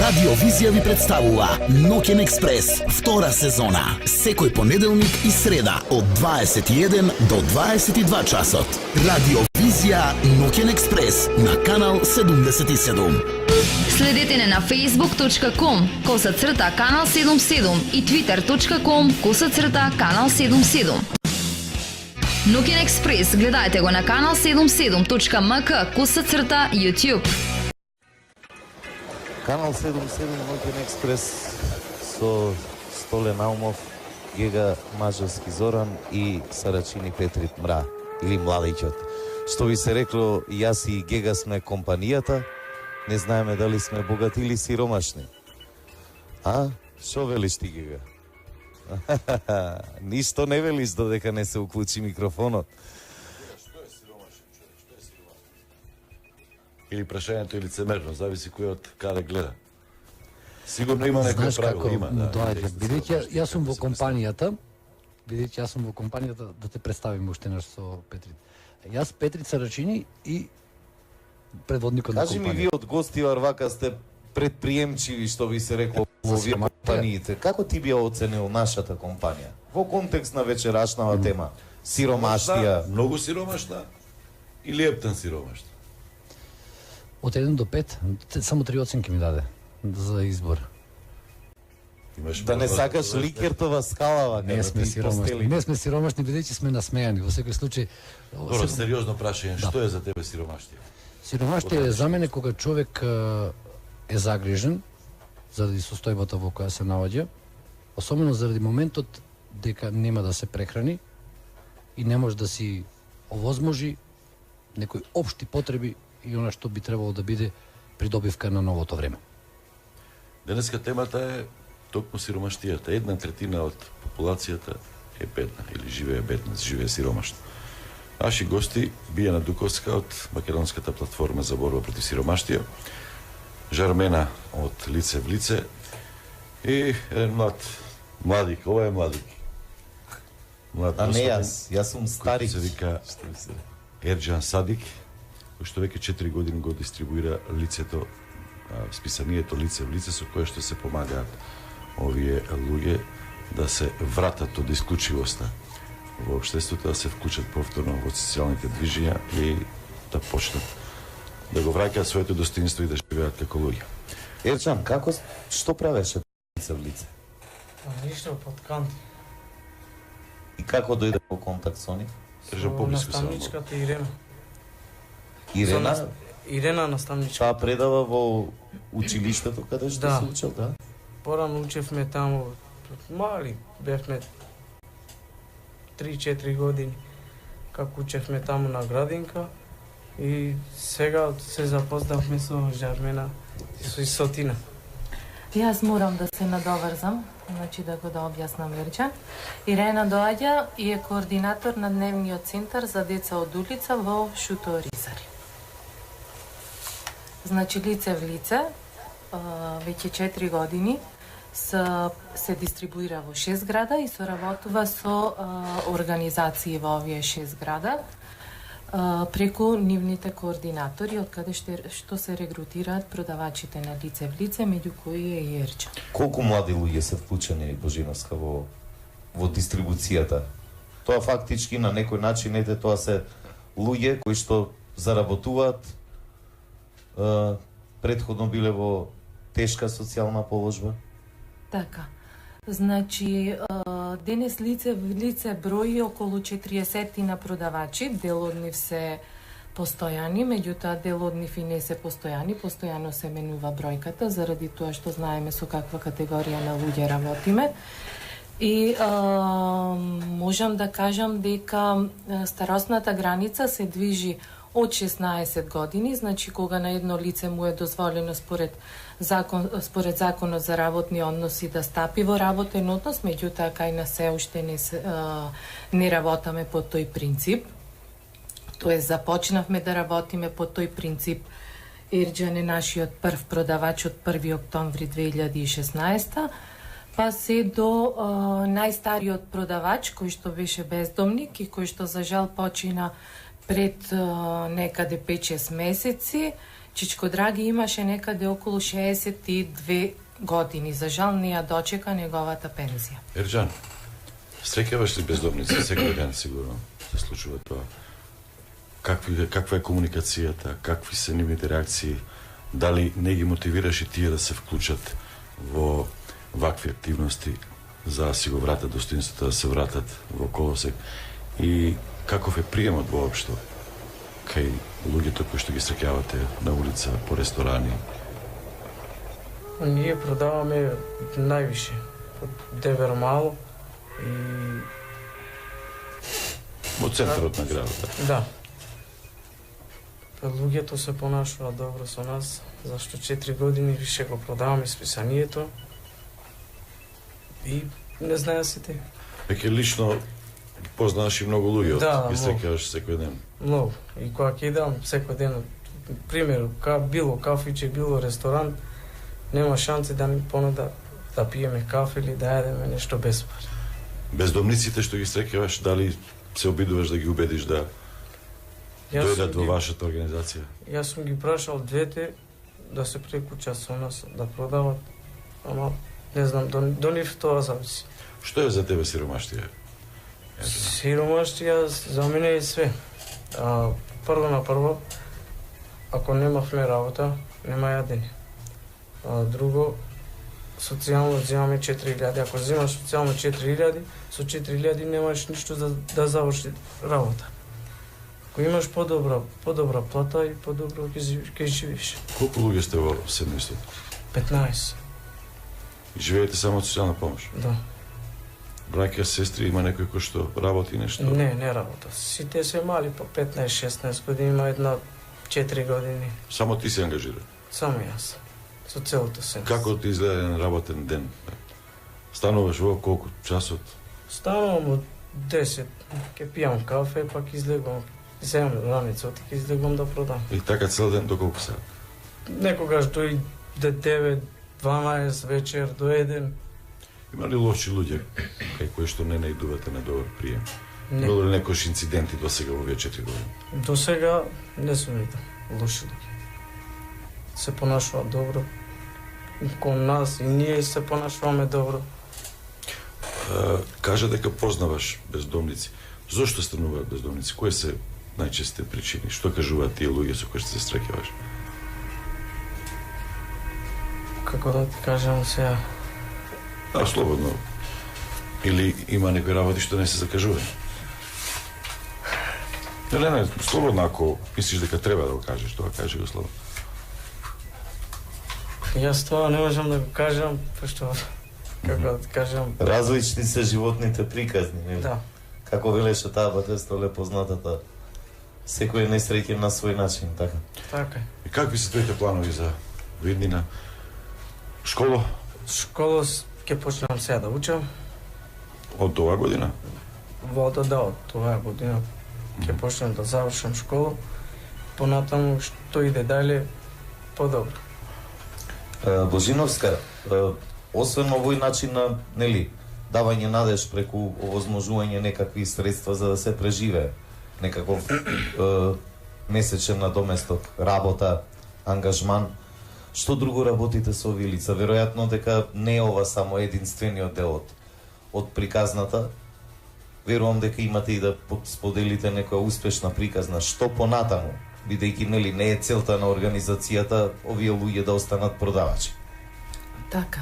Радиовизија ви представува Ноќен експрес, втора сезона, секој понеделник и среда од 21 до 22 часот. Радиовизија Ноќен експрес на канал 77. Следете не на facebook.com/канал 77 и twitter.com/канал 77. Ноќен експрес гледајте го на канал 77.mk/YouTube. Канал 77 Ноќен експрес со Столе Наумов, Гега Мажарски Зоран и Сарачини Петрит Мра или Младичот. Што ви се рекло, јас и Гега сме компанијата, не знаеме дали сме богати или сиромашни. А? Шо велиш ти, Гега? Ништо не велиш додека не се уклучи микрофонот. Што е сиромашен човек? Што е сиромашен? Или прашањето е лицемерно, зависи кој од каде гледа. Сигурно има некој правило, има. Бидејќи јас сум во компанијата, да те представим уште наш со Петрит. Јас Петрит Сарачини и предводникот на компанијата. Кажи ми, вие од гости варвака сте предприемчиви, што ви се рекло во овие компаниите. Како ти би оценил нашата компанија? Во контекст на вечерашнава тема, сиромаштија. Многу сиромашна или ептен сиромашна? Од 1 до 5, само 3 оценки ми даде за избор. Да не сакаш ликертова скалава, Не сме сиромашни. Не сме сиромашни, бидејќи сме насмејани. Во секој случај... Добро, сериозно прашање, што е за тебе сиромаштија? Сиромаштија е за мене кога човек е загрижен заради состојбата во која се наоѓа, особено заради моментот дека нема да се прехрани и не може да си овозможи некои општи потреби и она што би требало да биде придобивка на новото време. Денеска темата е токму сиромаштијата. 1/3 од популацијата е бедна или живее бедна, живее сиромашно. Наши гости Бијана Дуковска од Македонската платформа за борба против сиромаштија, Жармена од Лице в лице и еден младик, ова е младик. А не јас сум старик. Се вика Ерџан Садик, кој што веќе 4 години го дистрибуира лицето, списанието Лице в лице, со кое што се помагаат овие луѓе да се вратат од исклучивоста во општеството, да се вклучат повторно во социјалните движења и да почнат да го враќаат своето достоинство и да живеат како луѓе. Ерчан, што правеше Лице в лице? Ништо, под канти. И како дојде во контакт со нив? Држам поблиску само. Наставничката Ирена. Ирена? Ирена наставничка. Таа предава во училиштето каде што се учел, да? Порано учевме таму, мали, бевме 3-4 години, како учевме таму на градинка и сега се запознавме со Жармена и со Исотина. Јас морам да се надоврзам, значи да го објаснам Ерџан. Ирена доаѓа и е координатор на дневниот центар за деца од улица во Шуто Ризари. Значи Лице в лице, веќе 4 години, се дистрибуира во 6 града и соработува со организации во овие 6 града преку нивните координатори, од каде што се регрутираат продавачите на Лице в лице, меѓу кои е и Ерџан. Колку млади луѓе се вклучени, Божиновска, во дистрибуцијата? Тоа фактички на некој начин, тоа се луѓе кои што заработуваат, предходно биле во тешка социјална положба? Така. Значи, денес Лице в лице брои околу 40 на продавачи, дел од нив се постојани, меѓутоа дел од нив и не се постојани, постојано се менува бројката, заради тоа што знаеме со каква категорија на луѓе работиме. И можам да кажам дека старосната граница се движи од 16 години, значи кога на едно лице му е дозволено според законот за работни односи да стапи во работен однос, меѓутоа кај нас се уште не работаме по тој принцип. Тоест започнавме да работиме по тој принцип. Ерџан е нашиот прв продавач од 1 октомври 2016, па се до најстариот продавач кој што беше бездомник и кој што за жал почина пред некаде 5-6 месеци, Чичко Драги имаше некаде околу 62 години. За жал не ја дочека неговата пензија. Ерџан, среќаваш ли бездомници секој ден, сигурно се случува тоа? Каква е комуникацијата, какви се нивните реакции, дали не ги мотивираш и тие да се вклучат во вакви активности за да си го вратат достоинството, да се вратат во колосек, и каков е приемот воопшто кај луѓето кои што ги среќавате на улица, по ресторани? Ние продаваме највише Девер мало и Во центарот на градот. да. Луѓето се понашуваат добро со нас, зашто 4 години више го продаваме списанието и не знаеа сите. Веќе лично познаваш и многу луѓе, Да, ги многу. среќаваш секој ден. Многу. И кога ќе идам секој ден, пример, било кафиче, било ресторан, нема шанси да ни понуда да пиеме кафе или да јадеме нешто без пари. Бездомниците што ги среќаваш, дали се обидуваш да ги убедиш да дојдат во вашата организација? Јас сум ги прашал двете да се прекучат со нас, да продават, ама не знам, до нив тоа зависи. Што е за тебе сиромаштија? Сиромаштија за мене е све. Прво на прво, ако немавме работа, нема јадење. Друго, социјално земаме 4.000. Ако земаш социјално 4.000, со 4.000 немаш ништо да заврши работа. Ако имаш подобра плата и подобро ќе живееш. Колку луѓе сте во семејството? 15, И живеете само од социјална помош? да. Браќа, сестри, има некој кој што работи нешто? Не работа. Сите се мали по 15-16 години, има една 4 години. Само ти се ангажира. Само јас. Со целото се. Како ти изгледа еден работен ден? Стануваш во колку часот? Станувам од 10, ќе пијам кафе, пак излегувам. Земам раницот и ќе излегувам да продам. И така цел ден до колку сат? Некогаш до 9, 12 вечер, до 1. Има ли лоши луѓе кај кои што не наидувате на добар прием? Не. Имало ли некоиш инциденти до сега во овие 4 години? До сега не сум видел лоши луѓе. Се понашуваат добро. Кон нас и ние се понашуваме добро. Кажа дека познаваш бездомници. Зошто стануваат бездомници? Кои се најчестите причини? Што кажуваат тие луѓе со кои што се среќаваш? Како да ти кажам сега, Да, слободно. Или има некои работи што не се закажува? Не, слободно, ако мислиш дека треба да го кажеш, тоа кажи го слободно. јас тоа не можам да го кажам, пошто како да ти кажам, Различни се животните приказни, нели? да. Како велеше таа батестоле познатата, секој е несреќен на свој начин, така. Така е. И какви се твоите планови за виднина? Школа Школа ќе почнам сега да учам. од оваа година? Да, од оваа година ќе почнам да завршам школа. Понатаму што иде дале, подобро. Божиновска, освен овој начин на, нели, давање надеж преку овозможување некакви средства за да се преживее, некаков месечен надоместок, работа, ангажман, што друго работите со овие лица? Веројатно дека не е ова само единствениот дел од приказната. Верувам дека имате и да споделите некоја успешна приказна. Што понатаму, бидејќи нели не е целта на организацијата овие луѓе да останат продавачи. Така.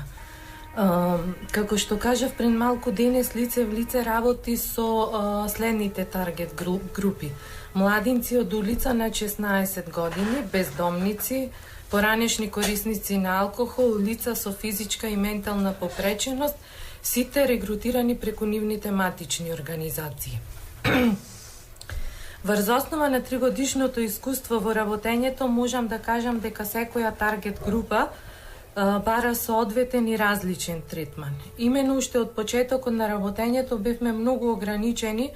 Како што кажав пред малку, денес лице в лице работи со следните таргет групи. Младинци од улица на 16 години, бездомници, поранешни корисници на алкохол, лица со физичка и ментална попреченост, сите регрутирани преку нивни тематични организации. Врз основа на 3-годишното искуство во работењето можам да кажам дека секоја таргет група бара соодветен и различен третман. Имено уште од почетокот на работењето бевме многу ограничени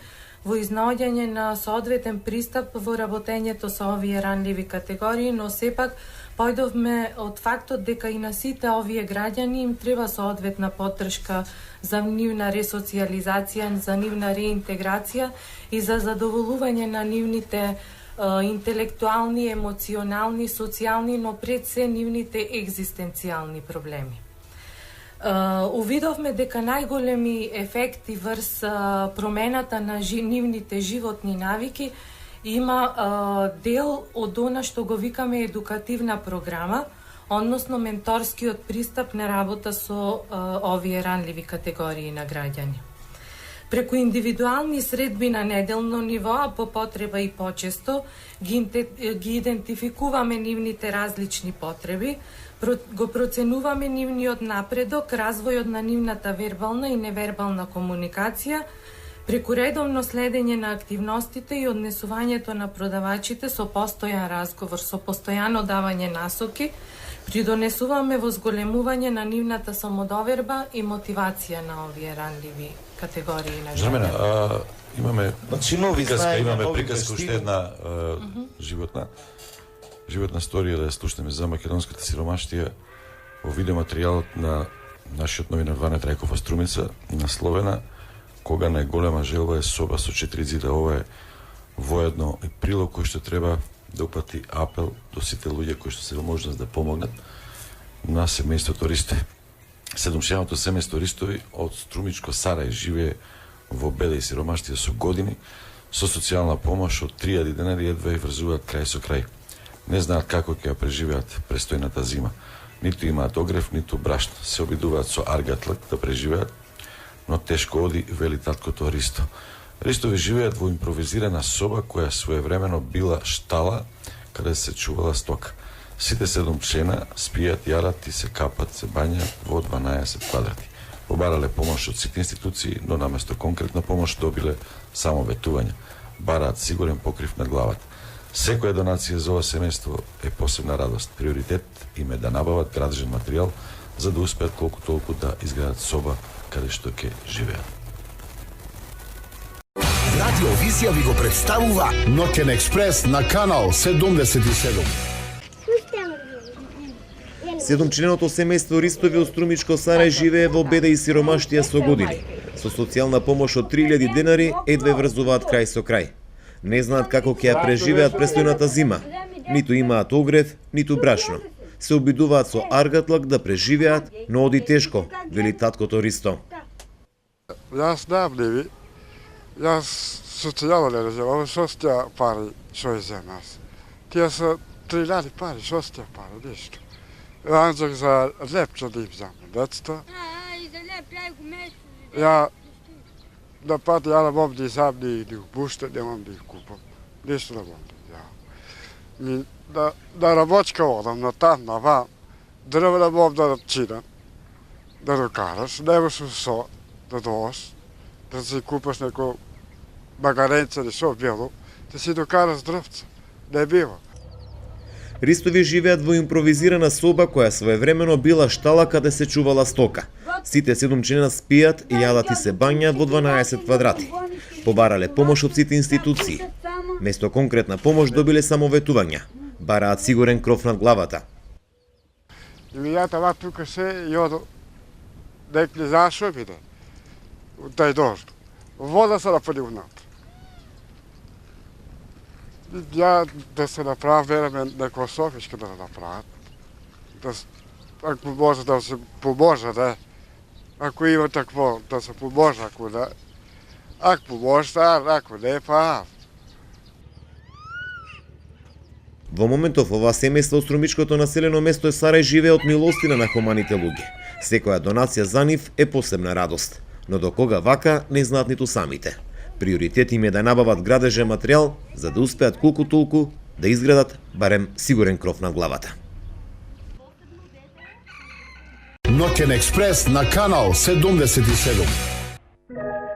во изнаоѓање на соодветен пристап во работењето со овие ранливи категории, но сепак појдовме од фактот дека и на сите овие граѓани им треба соодветна поддршка за нивна ресоциализација, за нивна реинтеграција и за задоволување на нивните интелектуални, емоционални, социјални, но пред се нивните екзистенцијални проблеми. Увидовме дека најголеми ефекти врз промената на нивните животни навики има дел од она што го викаме едукативна програма, односно менторскиот пристап на работа со овие ранливи категории на граѓани. Преку индивидуални средби на неделно ниво, а по потреба и почесто, ги идентификуваме нивните различни потреби, го проценуваме нивниот напредок, развојот на нивната вербална и невербална комуникација, преку редовно следење на активностите и однесувањето на продавачите со постојан разговор, со постојано давање насоки, придонесуваме во зголемување на нивната самодоверба и мотивација на овие ранливи категории на Жамена, имаме имаме приказка уште стига. една животна сторија да ја слушнеме за македонската сиромаштија во видеоматеријалот на нашиот новинар Ване Трајков од Струмица, насловена "Кога најголема желба е соба со 4 зида". Ова е воедно и прилог кој што треба да упати апел до сите луѓе кои што се во можност да помогнат на семејството Ристо. Седумчленото семејство Ристови од Струмичко Сарај живее во беда и сиромаштија со години, со социјална помош од 3000 денари едва и врзуваат крај со крај. Не знаат како ќе ја преживеат престојната зима. Ниту имаат огрев, ниту брашно. Се обидуваат со аргатлак да преживеат, но тешко оди, вели таткото Ристо. Ристови живеат во импровизирана соба која своевремено била штала каде се чувала стока. Сите 7 члена спијат, јарат и се капат, се бањаат во 12 квадрати. Побарале помош од сите институции, но наместо конкретна помош добиле само ветување. Бараат сигурен покрив над главата. Секоја донација за ова семејство е посебна радост. Приоритет им е да набават градежен материјал за да успеат колку толку да изградат соба каде што ќе живеат. Радиовизија ви го представува Ноќен експрес на канал 77. Седумчленото семејство Ристови од Струмичко Сарај живее во беда и сиромаштија со години. Со социјална помош од 3000 денари едве врзуваат крај со крај. Не знаат како ќе ја преживеат престојната зима. Ниту имаат огрев, ниту брашно. Се обидуваат со аргатлак да преживеат, но оди тешко, вели таткото Ристо. Јас знам неви, јас социјално не разумам, шо сте пари, шо е за нас. Тие се 3000 пари, шо сте пари, ништо. Анџак за лепче да им вземе децата. Ја да пати, ја не мом да изам ни бушта, не мом да их купам. Ништо не мом да да работка одам на там, на вам, дрва не мом да чинам, да докараш, немаш со да доаш, да си купаш неко магаренце или шо било, да си докараш дрвца. Не бива. Ристови живеат во импровизирана соба која своевремено била штала каде се чувала стока. Сите 7 члена спијат и јадат и се бањаат во 12 квадрати. Побарале помош од сите институции. Место конкретна помош добиле само ветувања. Бараат сигурен кров над главата. Или ја тава тука се и оdo некли зашо биде. Тај дожд. Вода се напади внатре. Ја да се направам, вераме неко Софишка да направат. Да, ако може да се поможа, да. Ако има такво, да се поможа, ако да. Ако поможе, ако не, па. Во моментов ова семејство од Струмичкото населено место е Сарај живее од милостина на хуманите луѓе. Секоја донација за нив е посебна радост. Но до кога вака не знаат ниту самите. Приоритет им е да набават градежен материјал за да успеат колку толку да изградат барем сигурен кров над главата. Ноќен експрес на канал 77.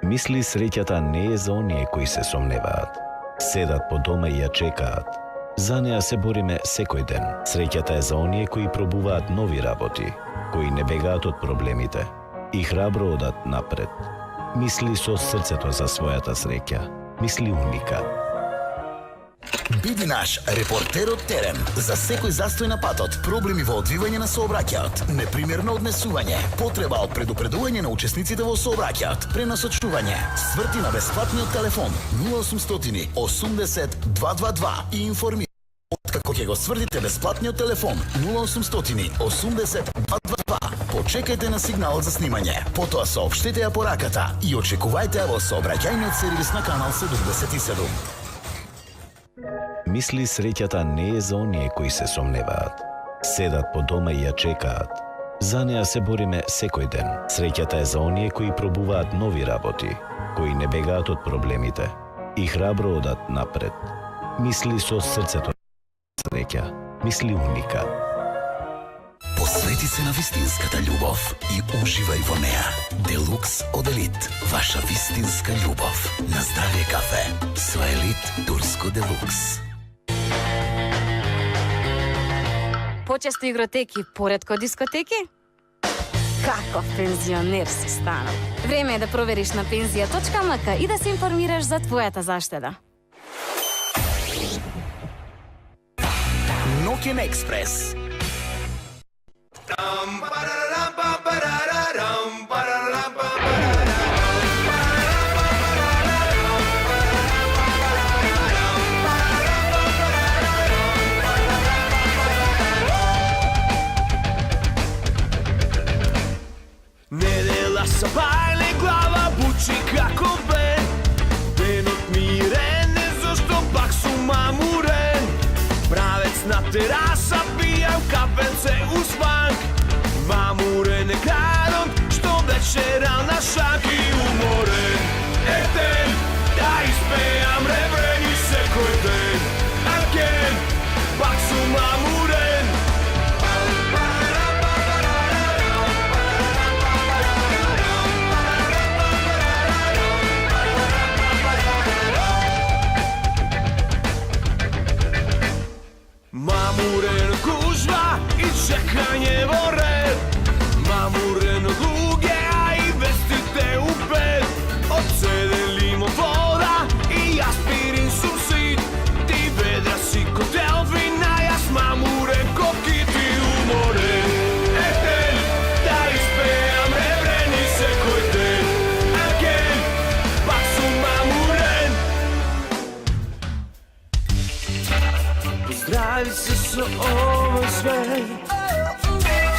Мисли среќата не е за оние кои се сомневаат. Седат по дома и ја чекаат. За неа се бориме секој ден. Среќата е за оние кои пробуваат нови работи, кои не бегаат од проблемите и храбро одат напред. Мисли со срцето за својата среќа. Мисли уника. Биди наш репортер од терен за секој застој на патот, проблеми во одвивање на сообраќајот, непримерно однесување, потреба од предупредување на учесниците во сообраќајот, пренасочување, сврти на бесплатниот телефон 0800 80 222 и информира. Откако ќе го свртите бесплатниот телефон 0800 80 222, почекајте на сигналот за снимање, потоа соопштете ја пораката и очекувајте ја во сообраќајниот сервис на канал 77. Мисли среќата не е за оние кои се сомневаат. Седат по дома и ја чекаат. За неа се бориме секој ден. Среќата е за оние кои пробуваат нови работи, кои не бегаат од проблемите и храбро одат напред. Мисли со срцето. Среќа. Мисли уника. Посвети се на вистинската љубов и уживај во неа. Делукс од Елит. Ваша вистинска љубов. На здравје кафе. Со Елит Турско Делукс. Почесто игротеки, поретко дискотеки? Каков пензионер си станал? Време е да провериш на penzija.mk и да се информираш за твојата заштеда. Ноќен експрес. Недела са пале глава бучи како бен. Денот мирен е зашто пак сум мамурен. Правец на тераса пијам кафенце узванк. Мамурен е градом што вечера на шак и уморен. Етен да испејам реврени секој ден. Аген пак сум мамурен. Мамурен гужва и чекање во ред. Мамурен луѓе, а и вестите убед. Од 7 лимон вода и аспирин сум сит. Ти ведра си ко Делфин, а јас мамурен ко кит и уморен. Етен, да испејам реврени секој ден. Аген, пак сум мамурен. Поздрави се со овој свет.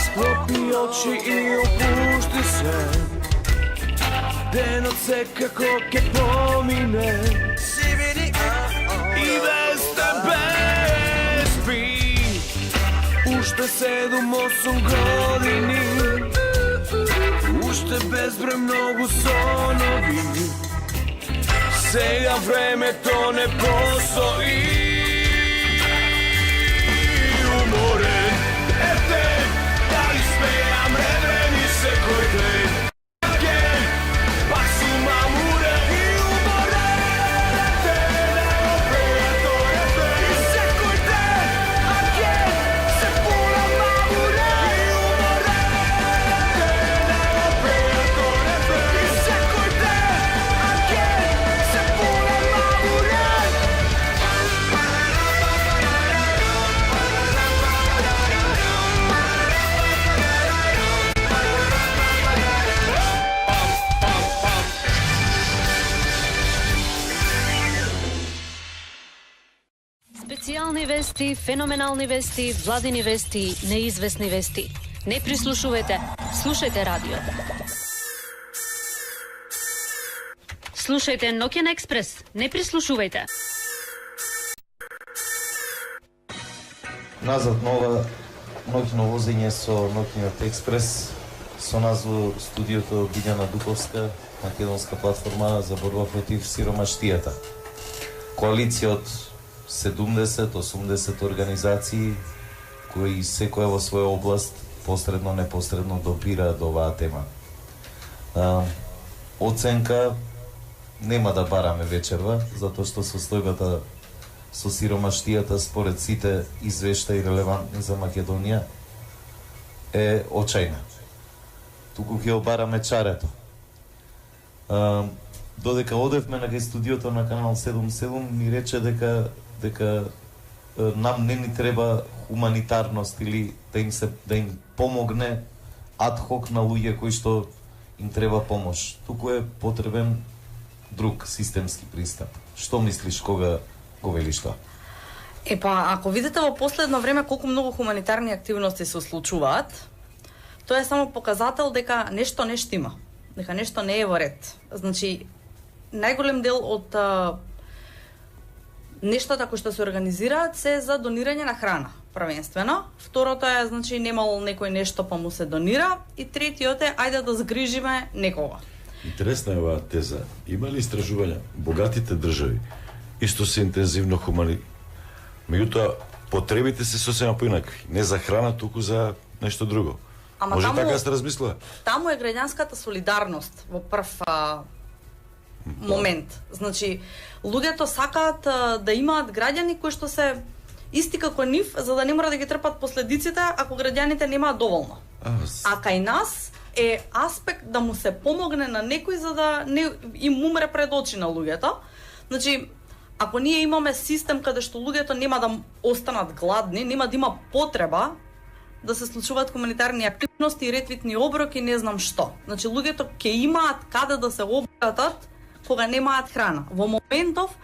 Склопи очи и опушти се. Денот секако ке помине. И без тебе спи. Уште 7-8 години. Уште безброј многу сонови. Сега времето не постои. Уморен, етен, да испејам реврени секој ден. Аген, пак сум мамурен и уморен. Етен, ево пејато етен и секој ден. Аген, се пуна мамурен и уморен. Етен, ево пејато етен и секој ден. Аген, се пуна мамурен. Специјални вести, феноменални вести, владини вести, неизвестни вести. Не прислушувате, слушајте радио. Слушајте Ноќен експрес, не прислушувајте. Назад нова ноќно возење со Ноќниот експрес. Со нас во студиото Билјана Дуковска, македонска платформа за борба против сиромаштијата. Коалиција од 70-80 организации кои секоја во своја област посредно, непосредно допира до оваа тема. Оценка нема да бараме вечерва, затоа што состојбата со сиромаштијата според сите извештаи релевантни за Македонија е очајна. Туку ќе обараме чарето. Додека одевме на студиото на Канал 77, ми рече дека дека нам не ни треба хуманитарност или да им помогне адхок на луѓе кои што им треба помош. Туку е потребен друг системски пристап. Што мислиш кога го велиш тоа? Ако видите во последно време колку многу хуманитарни активности се случуваат, тоа е само показател дека нешто не штима, дека нешто не е во ред. Значи, најголем дел од нештата кои што се организираат се за донирање на храна, првенствено. Второто е, значи, немал некој нешто па му се донира. И третиот е, ајде да згрижиме некого. Интересна е оваа теза. Има ли истражувања? Богатите држави исто се интензивно меѓутоа, потребите се сосема поинакви. Не за храна, туку за нешто друго. Ама Може таму, така се размислува? Таму е граѓанската солидарност во прв момент. Значи, луѓето сакаат да имаат граѓани кои што се исти како нив, за да не мора да ги трпат последиците ако граѓаните немаат доволно. А кај нас е аспект да му се помогне на некој за да не им умре пред очи на луѓето. Значи, ако ние имаме систем каде што луѓето нема да останат гладни, нема да има потреба да се случуваат хуманитарни активности и ретвитни оброки, не знам што. Значи, луѓето ќе имаат каде да се обратат кога немаат храна. Во моментов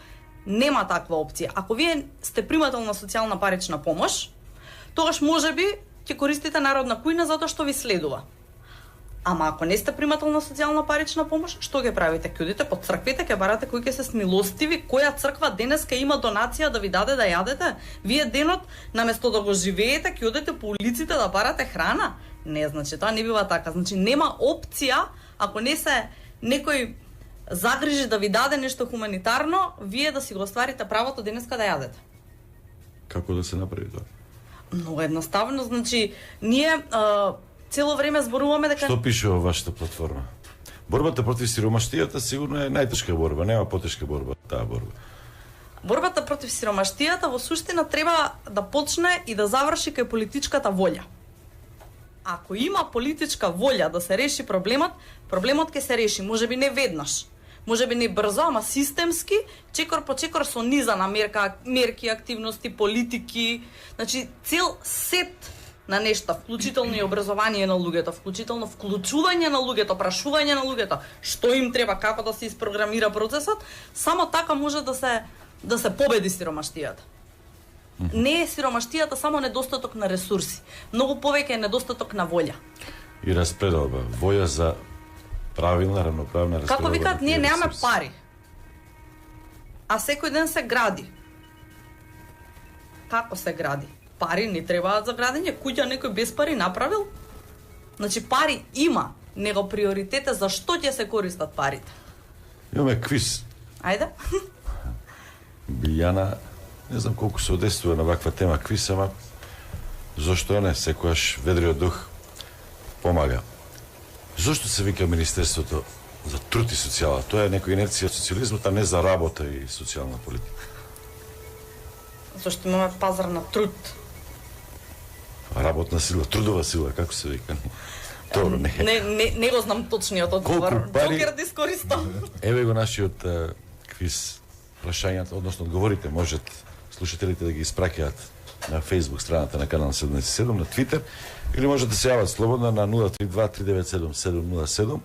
нема таква опција. Ако вие сте примател на социјална парична помош, тогаш можеби ќе користите народна кујна затоа што ви следува. Ама ако не сте примател на социјална парична помош, што ќе правите? Ќе одите по црквите, ќе барате кои ќе се смилостиви, која црква денес ќе има донација да ви даде да јадете? Вие денот наместо да го живеете, ќе одите по улиците да барате храна? Не, значи тоа не бива така. Значи нема опција ако не се некој загрижи да ви даде нешто хуманитарно, вие да си го остварите правото денеска да јадете. Како да се направи тоа? Много едноставно, значи ние цело време зборуваме дека Што пише во вашата платформа? Борбата против сиромаштијата сигурно е најтешка борба, нема потешка борба таа борба. Борбата против сиромаштијата во суштина треба да почне и да заврши кај политичката волја. Ако има политичка волја да се реши проблемот ќе се реши, можеби не веднаш. Можеби не брзо, ама системски, чекор по чекор со низа на мерки, активности, политики, значи цел сет на нешта, вклучително и образование на луѓето, вклучително вклучување на луѓето, прашување на луѓето, што им треба, како да се испрограмира процесот, само така може да се победи сиромаштијата. Не е сиромаштијата само недостаток на ресурси, многу повеќе е недостаток на волја. И распредалба, волја за правилна, равноправна распредалба. Како викаат, ние немаме пари, а секој ден се гради. Како се гради? Пари не требаат за градење, куќа некој без пари направил? Значи пари има, него приоритет е за што ќе се користат парите. Имаме квиз. Ајде. Билјана, не знам колку се одействува на ваква тема квиз, ама зошто не, секојаш ведриот дух помага. Зошто се вика Министерството за труд и социјала? Тоа е некоја инерција од социјализмот, а не за работа и социјална политика. Зошто имаме пазар на труд. Работна сила, трудова сила, како се вика? Добро, не го знам точниот одговор. Джокер да искористам. Еве го нашиот квиз прашањата, односно одговорите, можат слушателите да ги испраќаат на Facebook страната на канал 77, на Twitter, или може да се јават слободно на 032-397-707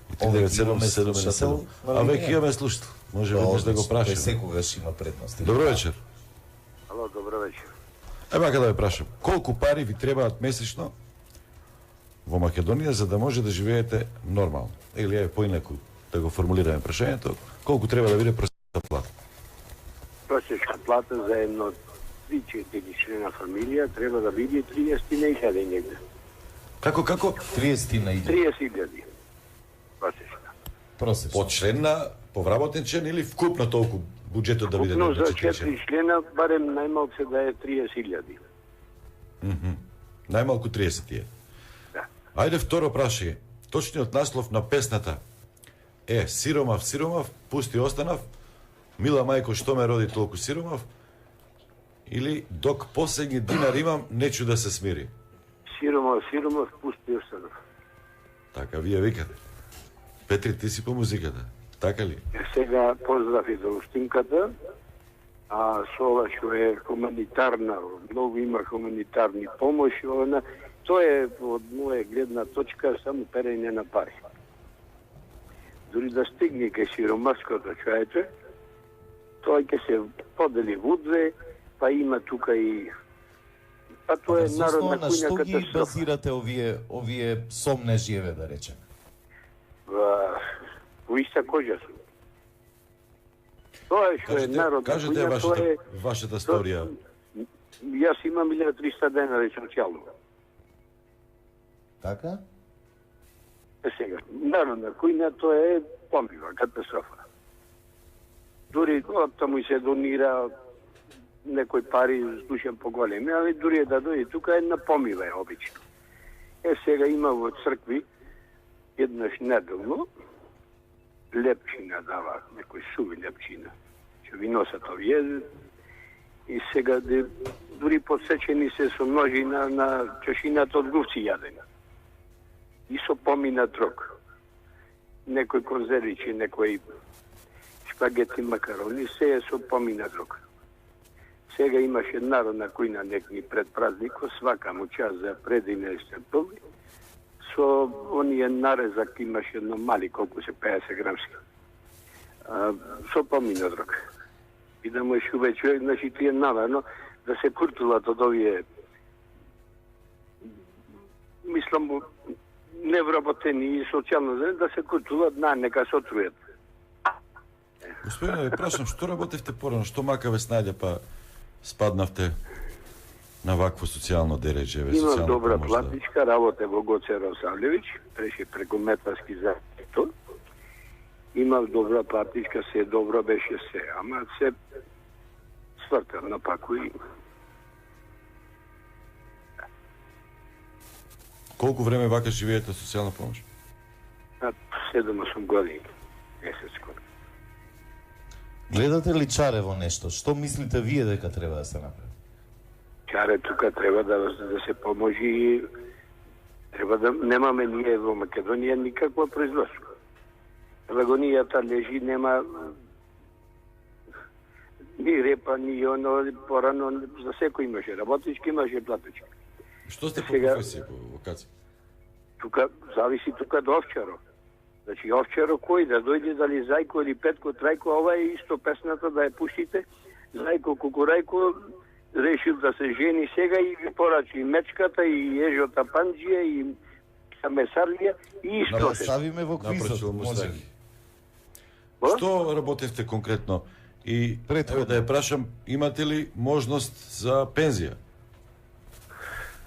и 397-717. А веќе имаме слушател. Може да го прашаме. Секогаш има предност. Добро вечер. Ало, добро вечер. Ева да ве прашам, колку пари ви требаат месечно во Македонија за да може да живеете нормално? Или е поинаку да го формулираме прашањето, колку треба да биде просечната плата? Просечна плата за едно 3-4 члена фамилија треба да биде 30.000 негде. Како? 30.000. 30.000. Просечна. По член на повработен член или вкупно толку буџетот да биде на 4 за 4 члена, барем најмалку се да е 30.000. Најмалку 30 е. Да. Ајде второ прашање. Точниот наслов на песната е Сиромав, сиромав, пусти останав, мила мајко што ме роди толку сиромав, или док последни динар имам, нечу да се смири. Сиромав, сиромав, пусти останав. Така вие викате. Петри, ти си по музиката, така ли? Сега поздрави за устинката, а со ова што е хуманитарна, многу има хуманитарни помоши, тоа е од моја гледна точка само перење на пари. Дори да стигне ке сиромаското човече, тоа ќе се подели во две, па има тука и... Па тоа е народна на куња што ги катастрофа. базирате овие сомнежиеве, да речем? Во иста кожа сум. Тоа е што е народна Кажете куња, тоа е... вашата сторија. Јас имам 1300 денара социјално. Така? Сега, народна кујна тоа е помива, катастрофа. Дури таму и се донира некои пари, слушам поголеми, али дури да дојде тука една помива е обично. Сега има во цркви еднаш неделно лепчина дава, некои суви лепчина, што ви носат овие, и сега дури подсечени се со ножи на чашината од гувци јадени. И со помина трок. Некои конзервичи, некои шпагети, макарони, се е со помина трок. Сега имаше народна кујна некои пред празникот, свака му час за предине степови, со оние нарезак имаше едно мали, колку се 50 грамски. Со помина трок. И да му е шубе човек, значи тие наварно да се куртулат од овие, мислам, невработени и социјално да се куртулат, нека се отрујат. Господине, ве прашам, што работевте порано, што мака ве снаѓа, па спаднавте на вакво социјално дереđe, Имам добра платничка, работе во Гоце Росавлевич, преше преку Метарски заедно. Имав добра платничка, се добро беше се, ама се свртам на пакои. Колку време вака живеете социјална помош? 7-8 години, месец скоро. Гледате ли чаре во нешто? Што мислите вие дека треба да се направи? Чаре тука треба да се поможи, треба да немаме ние во Македонија никаква производство. Лагонијата лежи, нема ни репа, ни оно, порано, за секој имаше работички, имаше платички. Што сте по професија, по вокација? Тука, зависи тука до овчаро. Значи, овчаро кој да дојде, дали Зајко или Петко, Трајко, ова е исто песната да ја пуштите. Зајко, Кукурајко решил да се жени сега и ги порачи и мечката, и ежота панџија, и месарлија, и исто Да ставиме во квизот, може ли? Што работевте конкретно? И еве да ја прашам, имате ли можност за пензија?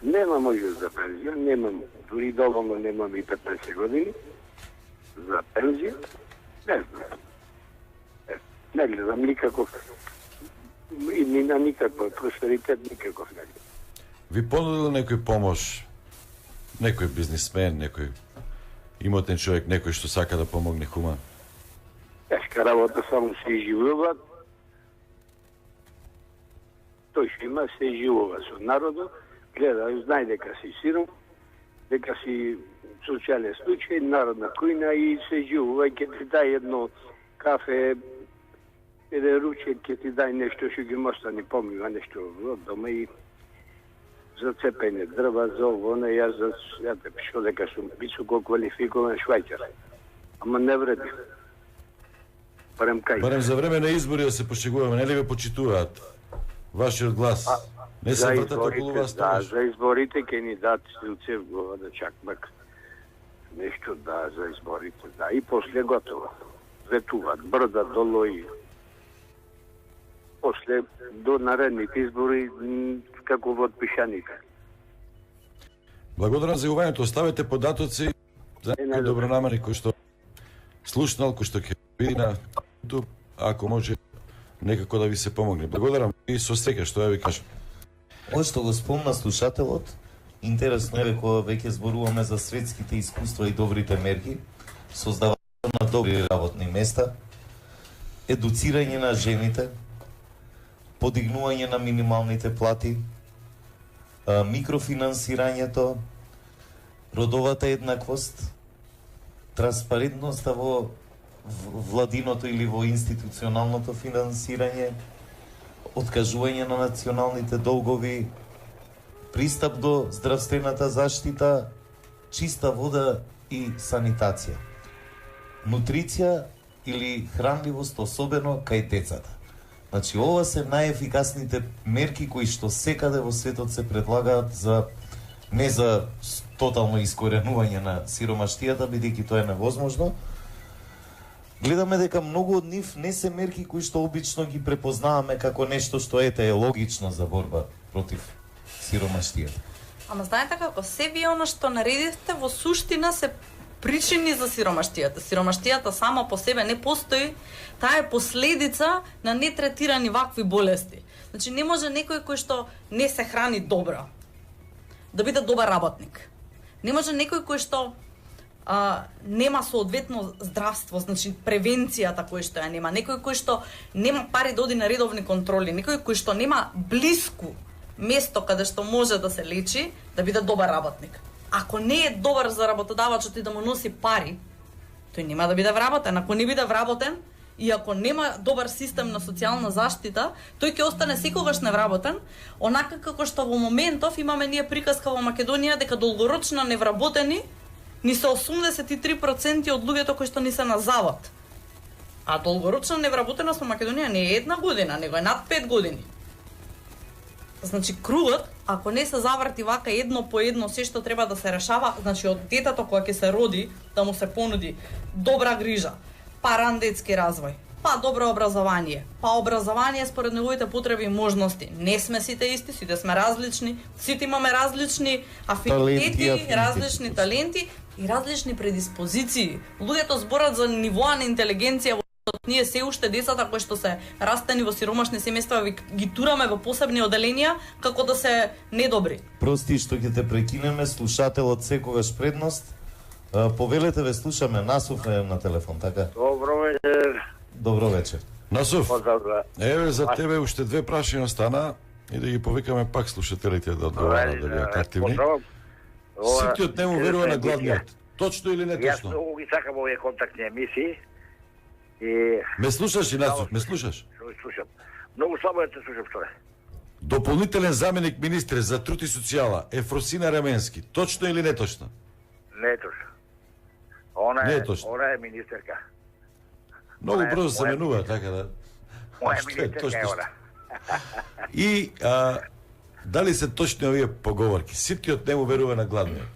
Нема можност за пензија, немам, дури доволно немам и 15 години за пензија. Не знам. Не гледам никаков и ни на никаква просперитет, никаков не гледам. Ви понудил некој помош? Некој бизнисмен, некој имотен човек, некој што сака да помогне хуман? Тешка работа, само се изживува. Тој што има, се изживува со народот, гледа, знае дека си сиром, дека си социјален случај, народна кујна и се изживува, ќе ти дај едно кафе, еден ручек, ќе ти дај нешто што ги мостани помива, нешто од дома и за цепење дрва, за ово, не, јас те пишо дека сум високо квалификован швајчар. Ама не вреди. Барем кај. Барем за време на избори да се пошегуваме, нели ве почитуваат? Вашиот глас. Не се вртат околу вас тоа? Да, за изборите ќе ни дадат стрелце в глава да чакмак. Нешто да, за изборите, да. И после готово. Ветуваат, брда долу и после до наредните избори како во пишаnika. Благодарам за јавувањето. Оставете податоци за некој добронамерни кој што слушнал, кој што ќе види на YouTube, ако може некако да ви се помогне. Благодарам и со среќа што ја ви кажам. Ова што го спомна слушателот, интересно е кога веќе зборуваме за светските искуства и добрите мерки, создавање на добри работни места, едуцирање на жените, подигнување на минималните плати, микрофинансирањето, родовата еднаквост, транспарентноста во владиното или во институционалното финансирање, откажување на националните долгови, пристап до здравствената заштита, чиста вода и санитација. Нутриција или хранливост, особено кај децата. Значи, ова се најефикасните мерки кои што секаде во светот се предлагаат за не за тотално искоренување на сиромаштијата, бидејќи тоа е невозможно. Гледаме дека многу од нив не се мерки кои што обично ги препознаваме како нешто што е логично за борба против сиромаштијата. Ама знаете како, се вие она што наредивте во суштина се причини за сиромаштијата. Сиромаштијата сама по себе не постои, таа е последица на нетретирани вакви болести. Значи не може некој кој што не се храни добро да биде добар работник. Не може некој кој што нема соодветно здравство, значи превенцијата кој што ја нема, некој кој што нема пари да оди на редовни контроли, некој кој што нема блиску место каде што може да се лечи, да биде добар работник. Ако не е добар за работодавачот и да му носи пари, тој нема да биде вработен. Ако не биде вработен и ако нема добар систем на социјална заштита, тој ќе остане секогаш невработен, онака како што во моментов имаме ние приказка во Македонија дека долгорочно невработени ни се 83% од луѓето кои што ни се на завод. А долгорочна невработеност во Македонија не е 1 година, него е над 5 години. Значи кругот, ако не се заврти вака едно по едно се што треба да се решава, значи од детето кога ќе се роди, да му се понуди добра грижа, па ран детски развој, па добро образование, па образование според неговите потреби и можности. Не сме сите исти, сите сме различни, сите имаме различни афинитети, различни таленти и различни предиспозиции. Луѓето зборат за нивоа на интелигенција. Ние се уште децата кои што се растени во сиромашни семејства ги тураме во посебни оделенија како да се недобри. Прости што ќе те прекинеме, слушателот секогаш предност. Повелете, ве слушаме. Насов е на телефон, така? Добро вечер. Добро вечер. Насов, еве за тебе уште 2 прашања остана и да ги повикаме пак слушателите да одговарат да бидат активни. Ситиот нему верува на гладниот. Точно или не точно? Јас многу ги сакам овие контактни емисии. И... Ме слушаш и Насов, ме слушаш? Слушам. Многу слабо те слушам, што е. Дополнителен заменик министре за труд и социјала Ефросина Раменски. Точно или не точно? Не е точно. Она е министерка. Многу брзо се менува, така да. Моја министерка е она. И дали се точни овие поговорки? Ситиот нему верува на гладниот.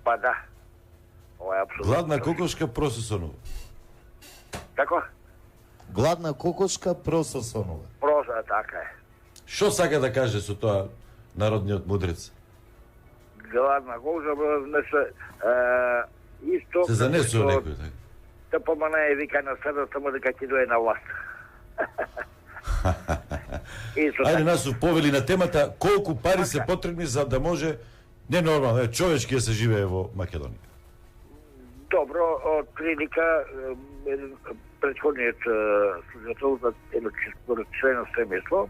Па да. Ова е апсолутно. Гладна кокошка прососонува. Како? Гладна кокошка прососонува. Проса, така е. Што сака да каже со тоа народниот мудрец? Гладна кокошка не се исто. Се занесува некој, така? Да помана е вика на себе само дека ќе дое на власт. Ајде Насов, повели на темата колку пари се потребни за да може ненормално, човечки да се живее во Македонија. Добро, од прилика претходниот служител за едно члено семејство,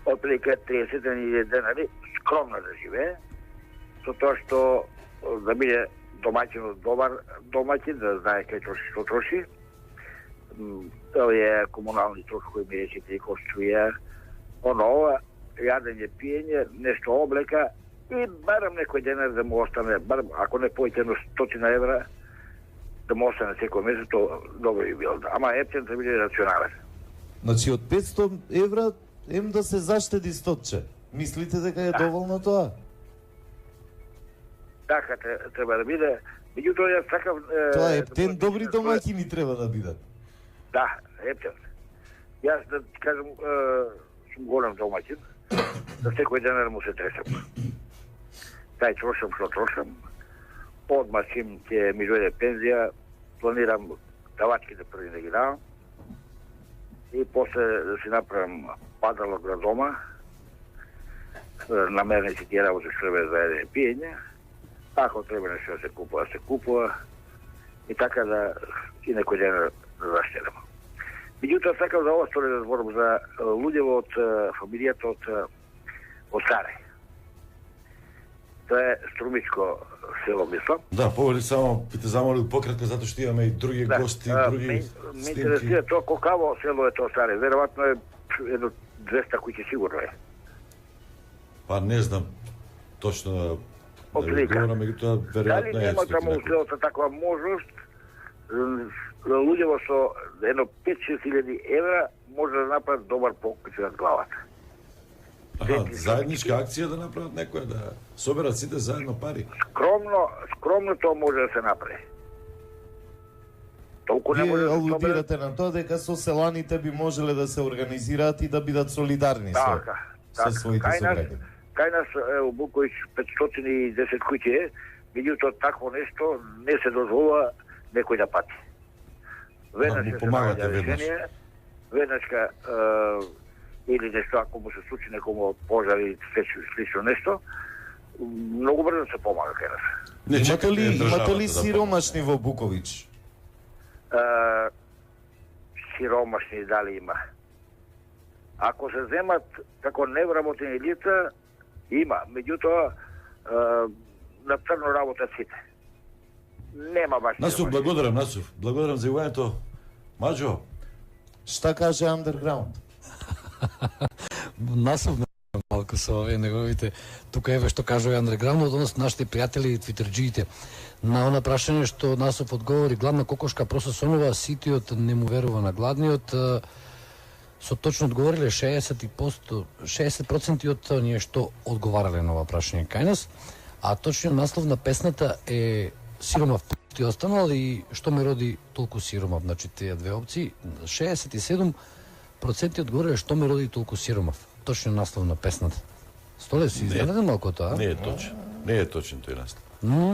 од прилика 30.000 денари скромно да живее, со тоа што да биде домаќин, добар домаќин, да знае кај троши што троши. Овие комунални трошкови, меречите и коструја, ова, јадење, пиење, нешто облека и барам некој денар да му остане, барам, ако не појте на 100 евра, да му остане секој месец, то добро би било. Ама ефтин да биде рационален. Значи од 500 евра да се заштеди 100. Мислите дека е доволно тоа? Така треба да биде. Меѓутоа јас сакам тоа ептен добри домаќини треба да бидат. Да, ептен. Јас да кажам сум голем домаќин, да секој денар му се тресам. Тај трошам што трошам. Одма чим ќе ми дојде пензија, планирам давачки да први да ги давам. И после да си направам падалок на дома, намерници тие работи што треба за едење пиење. Ако треба нешто да се купува. И така да и некој ден да заштедам. Меѓутоа сакам за ова сторе да зборам за луѓето од фамилијата од Сарај. Тоа е Струмичко село, мислам. Да, повели само би те замолил пократко затоа што имаме и други гости, други снимки. Ме интересира тоа колкаво село е тоа Сарај. Веројатно е едно 200 куќи сигурно е. Па не знам точно да ви Отлика. говорам, меѓутоа Дали веројатно е нема таму некој. селото таква можност, луѓево со едно 5-6 хиляди евра може да направат добар покуќ над главата. Аха, заедничка акција да направат некоја, да соберат сите заедно пари. Скромно тоа може да се направи. Толку не може Вие да се собере. алудирате на тоа дека со селаните би можеле да се организираат и да бидат солидарни со своите сограѓани. Кај нас, ево, Буковиќ 510 куќи е, меѓутоа такво нешто не се дозволува некој да пати. Веднаш му се помагате наоѓа веднаш. решение, веднашка или нешто, ако му се случи некому пожар и слично нешто, многу брзо се помага кај нас. Имате ли сиромашни во Буковиќ? Сиромашни дали има. Ако се земат како невработени лица, има. Меѓутоа, на црно работат сите. Нема баш. Насув, благодарам, Насув. Благодарам за јавањето. Маџо, Шта каже Underground? Насов малку со овие неговите, тука еве што кажува Underground, односно нашите пријатели и твитерџиите. На она прашање што Насов одговори, главна кокошка прососонува, ситиот не му верува на гладниот, со точно одговориле 60% од оние што одговарале на ова прашање кај нас, а точниот наслов на песната е Сиромав ти останал и што ме роди толку сиромав. Значи тие две опции, 67% одговориле што ме роди толку сиромав. Точниот наслов на песната. Столе си изненаден малку тоа? не е точен. Не е точен тој наслов.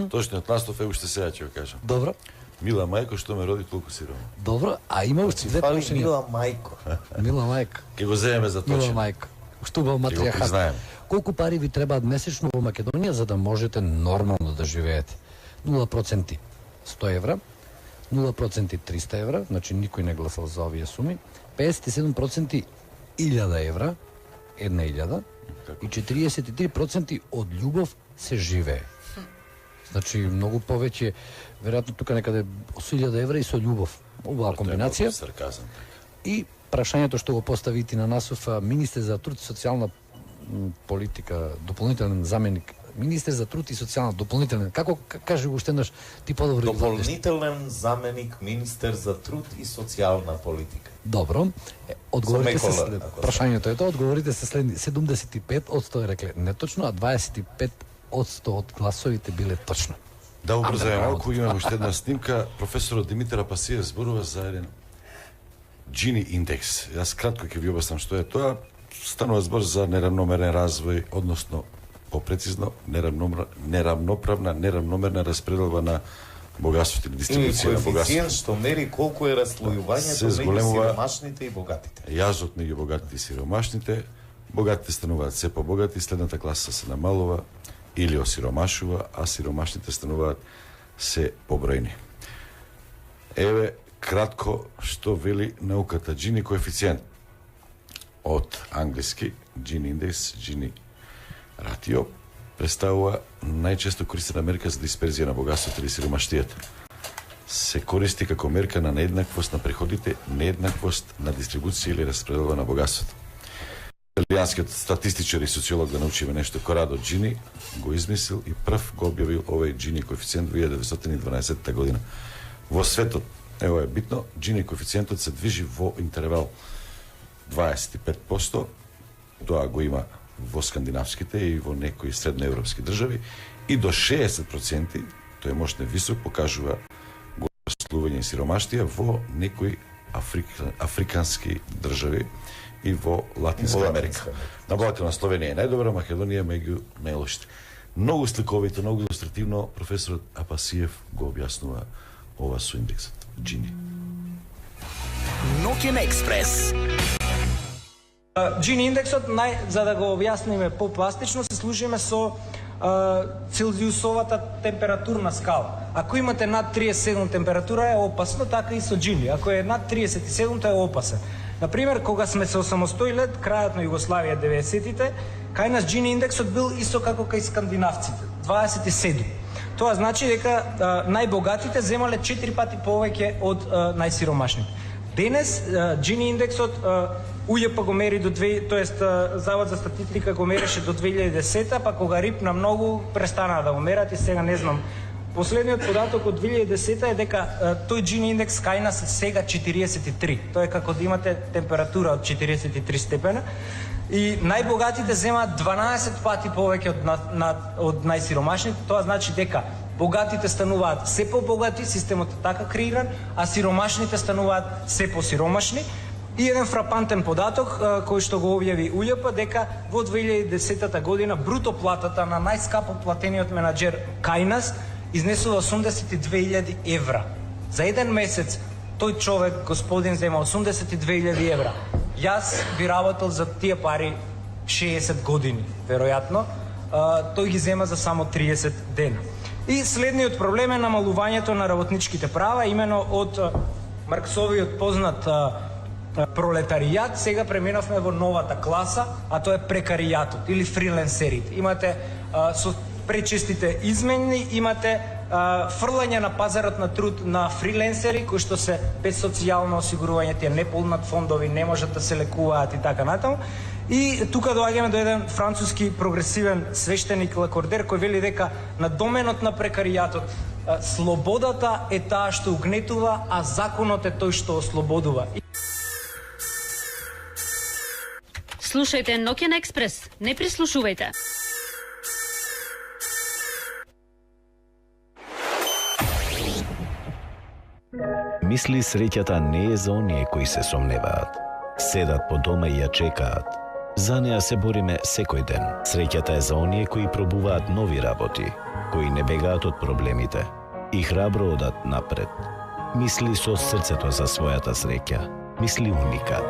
Точниот наслов е уште сега ќе го кажам. Добро. Мила мајко, што ме роди толку сирома. Добро, а има уште две Фали прашања. Мила мајко. Мила мајка. Ќе го земеме за точен. Мила мајка. Што убав Ќе го матријахат. признаеме. Колку пари ви требаат месечно во Македонија за да можете нормално да живеете? 0% 100 евра, 0% 300 евра, значи никој не гласал за овие суми, 57% 1000 евра, 1000, и 43% од љубов се живее. Значи многу повеќе, веројатно тука некаде 1000 евра и со љубов. Убава комбинација. Сарказам. И прашањето што го постави ти на Насов, министер за труд и социјална политика, дополнителен заменик, министер за труд и социјална дополнителен, како кажи го уште еднаш, ти подобро ги знаеш. Дополнителен заменик министер за труд и социјална политика. Добро. Одговорите се Со след Мекола, прашањето е тоа, одговорите се следни 75% е рекле неточно, а 25% од гласовите биле точно. Да убрзајме малку, имаме уште една снимка. Професорот Димитар Апасиев зборува за еден Джини индекс. Јас кратко ќе ви обяснам што е тоа. Станува збор за неравномерен развој, односно попрецизно неравноправна, неравномерна распределба на богатството или дистрибуција на богатството. Коефициент што мери колку е раслојувањето меѓу сиромашните и богатите. Јазот меѓу богатите и сиромашните. Богатите стануваат се побогати, следната класа се намалува или осиромашува, а сиромашните стануваат се побројни. Еве кратко што вели науката. Джини коефициент од англиски Джини индекс, Джини ратио, представува најчесто користена мерка за дисперзија на богатството или сиромаштијата. Се користи како мерка на нееднаквост на приходите, нееднаквост на дистрибуција или распределба на богатството. Италијанскиот статистичар и социолог, да научиме нешто, Корадо Джини го измислил и прв го објавил овој Джини коефициент во 1912 година. Во светот, ево е битно, Джини коефициентот се движи во интервал 25%, тоа го има во скандинавските и во некои средноевропски држави, и до 60%, тој можне висок, покажува слување и сиромаштија во некои африкански држави и во Латинска Америка. Набавателна Словенија е најдобра, Македонија меѓу најлошите. Многу сликовито, многу илустративно професорот Апасиев го објаснува ова со индексот Джини. Ноќен експрес. Джини индексот, за да го објасниме попластично, се служиме со целзиусовата температурна скала. Ако имате над 37 температура е опасно, така и со Джини. Ако е над 37 е опасен. Например, кога сме се осамостоиле, крајот на Југославија 90-тите, кај нас Джини индексот бил исто како кај скандинавците, 27. Тоа значи дека најбогатите земале 4 пати повеќе од најсиромашните. Денес Джини индексот УЈП го мери до Завод за статистика го мереше до 2010, па кога рипна многу престанаа да го мерат и сега не знам. Последниот податок од 2010 е дека тој Gini индекс кај нас е сега 43. Тоа е како да имате температура од 43 степена. И најбогатите земаат 12 пати повеќе од најсиромашните. Тоа значи дека богатите стануваат се побогати, системот е така креиран, а сиромашните стануваат се посиромашни. И еден фрапантен податок кој што го објави УЈП дека во 2010 година бруто платата на најскапо платениот менаџер кај нас изнесува 82.000 евра. За еден месец тој човек, господин, зема 82.000 евра. Јас би работел за тие пари 60 години, веројатно. Тој ги зема за само 30 дена. И следниот проблем е намалувањето на работничките права, имено од Марксовиот познат пролетаријат, сега преминавме во новата класа, а тоа е прекаријатот или фриленсерите. Имате со пречестите измени, имате фрлање на пазарот на труд на фриленсери кои што се без социјално осигурување, тие не полнат фондови, не можат да се лекуваат и така натаму. И тука доаѓаме до еден француски прогресивен свештеник Лакордер кој вели дека на доменот на прекаријатот слободата е таа што угнетува, а законот е тој што ослободува. Слушајте Ноќен експрес, не прислушувајте. Мисли среќата не е за оние кои се сомневаат. Седат по дома и ја чекаат. За неа се бориме секој ден. Среќата е за оние кои пробуваат нови работи, кои не бегаат од проблемите и храбро одат напред. Мисли со срцето за својата среќа. Мисли Уникат.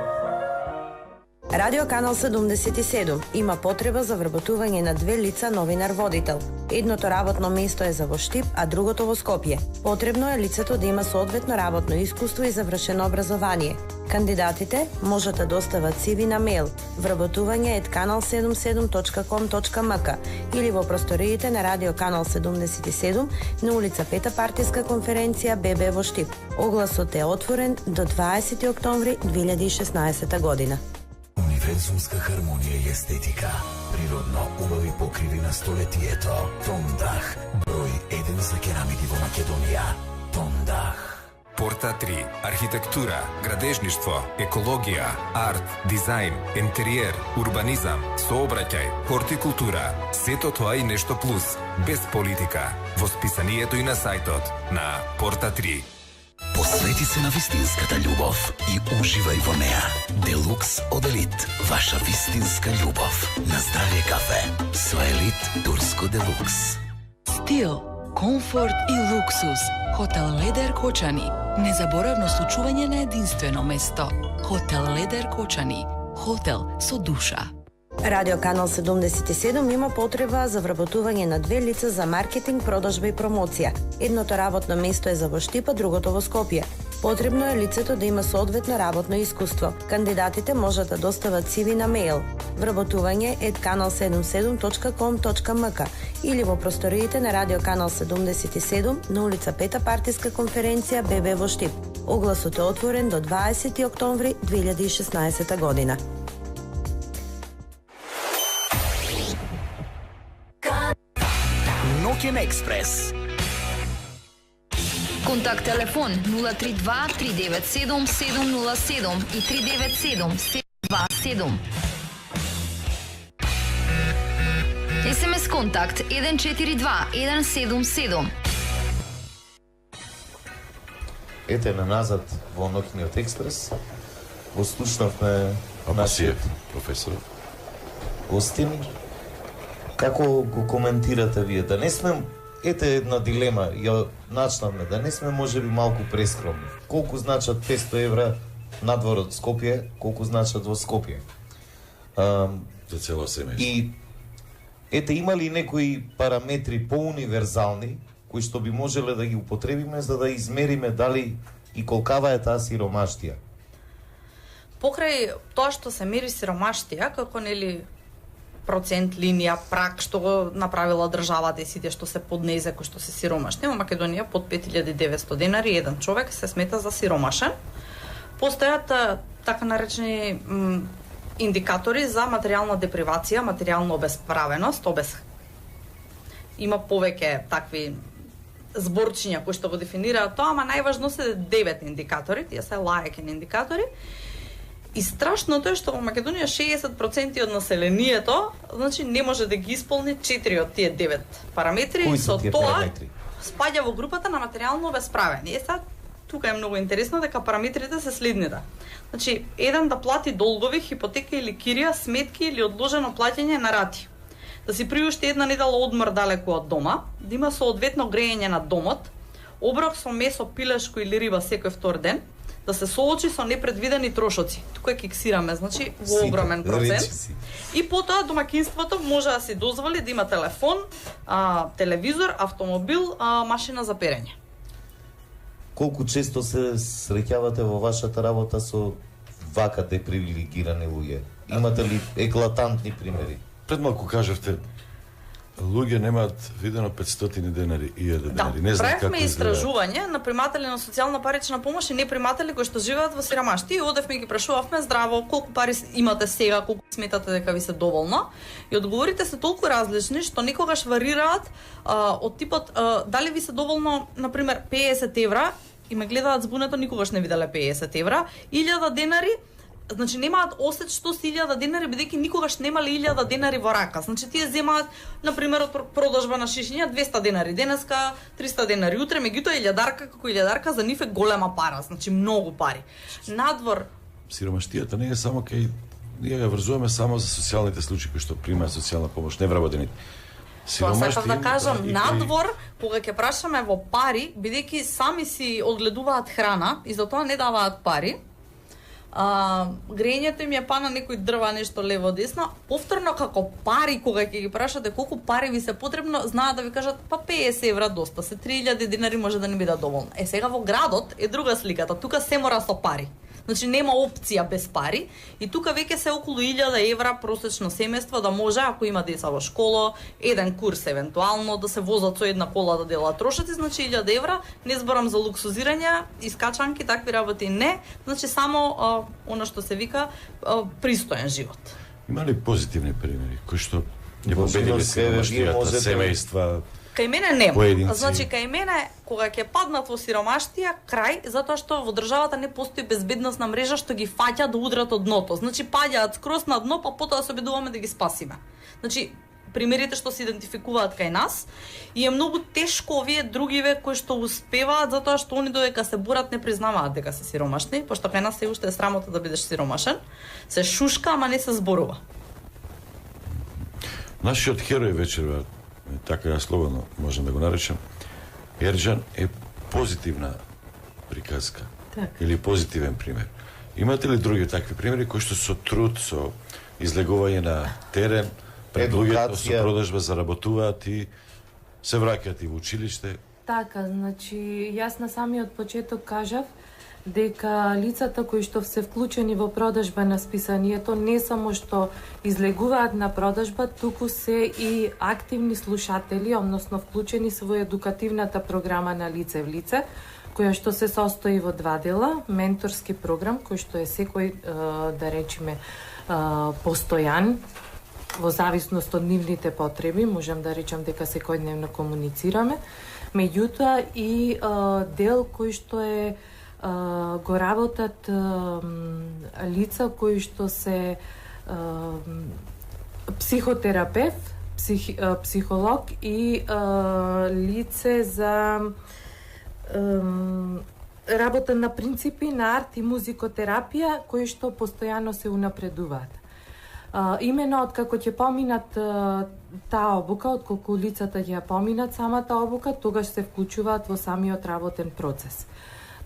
Радио Канал 77 има потреба за вработување на 2 лица новинар-водител. Едното работно место е за во Штип, а другото во Скопје. Потребно е лицето да има соодветно работно искуство и завршено образование. Кандидатите можат да достават CV на мејл вработување@kanal77.com.mk или во просториите на Радио Канал 77 на улица Пета Партиска конференција ББ во Штип. Огласот е отворен до 20 октомври 2016 година. Универзумска хармонија и естетика. Природно убави покриви на столетието. Тондах. Број 1 за керамики во Македонија. Тондах. Порта 3. Архитектура, градежништво, екологија, арт, дизајн, интериер, урбанизам, сообраќај, хортикултура. Сето тоа и нешто плюс. Без политика. Во списанието и на сајтот на Порта 3. Посвети се на вистинската љубов и уживај во неа. Делукс од Елит. Ваша вистинска љубов. На здравје кафе. Со Елит Турско Делукс. Стил, комфорт и луксус. Хотел Ледер Кочани. Незаборавно случување на единствено место. Хотел Ледер Кочани. Хотел со душа. Радио Канал 77 има потреба за вработување на 2 лица за маркетинг, продажба и промоција. Едното работно место е за во Штип, а другото во Скопје. Потребно е лицето да има соодветно работно искуство. Кандидатите можат да достават CV на мејл вработување@kanal77.com.mk или во просториите на Радио Канал 77 на улица Пета Партиска конференција ББ во Штип. Огласот е отворен до 20 октомври 2016 година. Ноќен експрес. Контакт телефон 032 397 707 и 397 727. SMS контакт 142 177. Ете на назад во Ноќниот експрес. Послушнавме нашиот професор гостин. Како го коментирате вие? Да не сме, ете една дилема, ја начнавме, да не сме можеби малку прескромни. Колку значат 500 евра надвор од Скопје, колку значат во Скопје? За цело семејство. И ете, има ли некои параметри поуниверзални кои што би можеле да ги употребиме за да измериме дали и колкава е таа сиромаштија? Покрај тоа што се мери сиромаштија, како нели процент, линија, прак, што го направила државата и сите што се под нејзе, кои што се сиромашни. Во Македонија под 5900 денари еден човек се смета за сиромашен. Постојат така наречени индикатори за материјална депривација, материјална обесправеност, Има повеќе такви зборчиња кои што го дефинираат тоа, ама најважно се 9 индикатори, тие се лајкен индикатори. И страшното е што во Македонија 60% од населението, значи не може да ги исполни 4 од тие 9 параметри, Кои со се тие тоа параметри? спаѓа во групата на материјално обесправени. Сега тука е многу интересно дека параметрите се следните. Значи, еден да плати долгови, хипотека или кирија, сметки или одложено плаќање на рати. Да си приушти една недела одмор далеку од дома, да има соодветно грејење на домот, оброк со месо, пилешко или риба секој втор ден, да се соочи со непредвидени трошоци. Тука кексираме, значи, во огромен процент. И потоа домакинството може да си дозволи да има телефон, телевизор, автомобил, машина за перење. Колку често се среќавате во вашата работа со вака депривилегирани луѓе? Имате ли еклатантни примери? Пред малку кажавте, луѓе немаат видено 500 денари и 1000 денари. Не знам како правевме истражување на приматели на социјална парична помош и неприматели кои што живеат во сиромаштво. И одевме ги прашувавме здраво, колку пари имате сега, колку сметате дека ви се доволно. И одговорите се толку различни што некогаш варираат од типот дали ви се доволно, на пример, 50 евра, и ме гледаат збунето, никогаш не виделе 50 евра, 1000 денари, значи немаат осет што си 1000 денари, бидејќи никогаш немале 1000 денари во рака. Значи тие земаат, на пример, од продажба на шишиња 200 денари денеска, 300 денари утре, меѓутоа 1000 како 1000 за нив е голема пара, значи многу пари. Надвор сиромаштијата не е само кај ние ја врзуваме само за социјалните случаи кои што примаат социјална помош, невработените. Тоа сакав да кажам, надвор, кога ќе прашаме во пари, бидејќи сами си одгледуваат храна и затоа не даваат пари, грејењето им е па на некој дрва, нешто лево десно. Повторно како пари, кога ќе ги прашате колку пари ви се потребно, знаат да ви кажат па 50 евра доста, се 3000 денари може да не биде доволно. Сега во градот е друга сликата, тука се мора со пари. Значи нема опција без пари и тука веќе се околу 1000 евра просечно семејство да може, ако има деца во школа, еден курс евентуално да се возат со една кола да делаат трошоци, значи 1000 евра, не зборам за луксузирање, искачанки, такви работи не, значи само она што се вика пристоен живот. Има ли позитивни примери кои што ја победиле сиромаштијата, семејства? Кај мене нема. Значи, кај мене, кога ќе паднат во сиромаштија, крај, затоа што во државата не постои безбедносна мрежа што ги фаќа да удрат од дното. Значи, паѓаат скроз на дно, па потоа се обидуваме да ги спасиме. Значи, примерите што се идентификуваат кај нас, и е многу тешко овие другиве кои што успеваат, затоа што они додека се борат не признаваат дека се сиромашни, пошто кај нас се уште е срамота да бидеш сиромашен, се шушка, ама не се зборува. Нашиот херој вечерва, така слободно можем да го наречем, Ерџан е позитивна приказка. Так. Или позитивен пример. Имате ли други такви примери кои што со труд, со излегување на терен, пред луѓето со продажба заработуваат и се враќаат и во училиште? Така, значи, јас на самиот почеток кажав дека лицата кои што се вклучени во продажба на списанието не само што излегуваат на продажба, туку се и активни слушатели, односно вклучени се во едукативната програма на лице в лице, која што се состои во два дела, менторски програм кој што е секој, да речеме, постојан во зависност од нивните потреби, можам да речам дека секојдневно комуницираме, меѓутоа и дел кој што е го работат лица кои што се психотерапевт, психолог и лице за работа на принципи на арт и музикотерапија кои што постојано се унапредуваат. Имено откако ќе поминат таа обука, отколку лицата ќе поминат самата обука, тогаш се вклучуваат во самиот работен процес.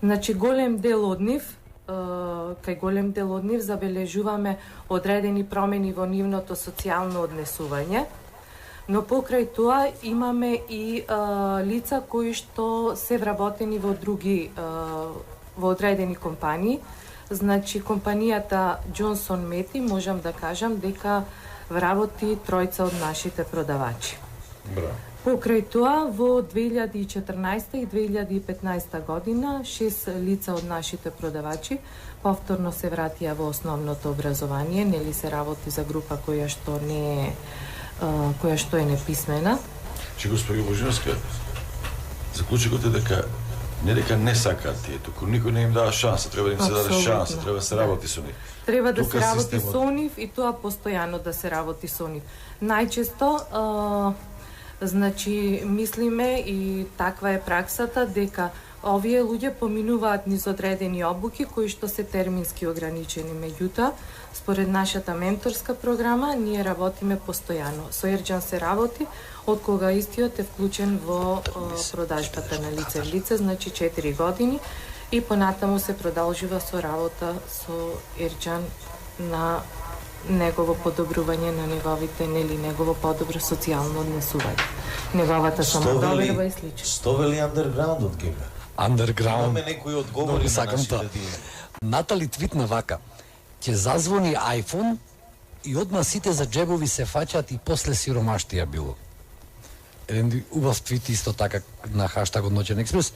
Значи, голем дел од нив, кај голем дел од нив забележуваме одредени промени во нивното социјално однесување, но покрај тоа имаме и лица кои што се вработени во други, во одредени компании. Значи, компанијата Джонсон Мети, можам да кажам дека вработи тројца од нашите продавачи. Покрај тоа, во 2014 и 2015 година, 6 лица од нашите продавачи повторно се вратија во основното образование, нели се работи за група која што е неписмена. Че, господи Божиновска, заклучокот е дека не сакаат тие, туку никој не им дава шанса, треба да им се даде шанса, треба да се работи со нив. Треба да се работи со нив и тоа постојано да се работи со нив. Најчесто, значи, мислиме и таква е праксата дека овие луѓе поминуваат низ одредени обуки кои што се термински ограничени. Меѓутоа, според нашата менторска програма, ние работиме постојано. Со Ерџан се работи од кога истиот е вклучен во продажбата на лице в лице, значи 4 години, и понатаму се продолжува со работа со Ерџан на негово подобрување на неговите, нели, негово подобро социјално однесување. Неговата самодоверба и слично. Што вели андерграундот, Гега? Underground. Имаме некои одговори на нашите луѓе. Натали твитна вака: ќе зазвони iPhone и одма сите за джебови се фаќаат и после сиромаштија било. Еден убав твит исто така на хаштагот Ноќен експрес.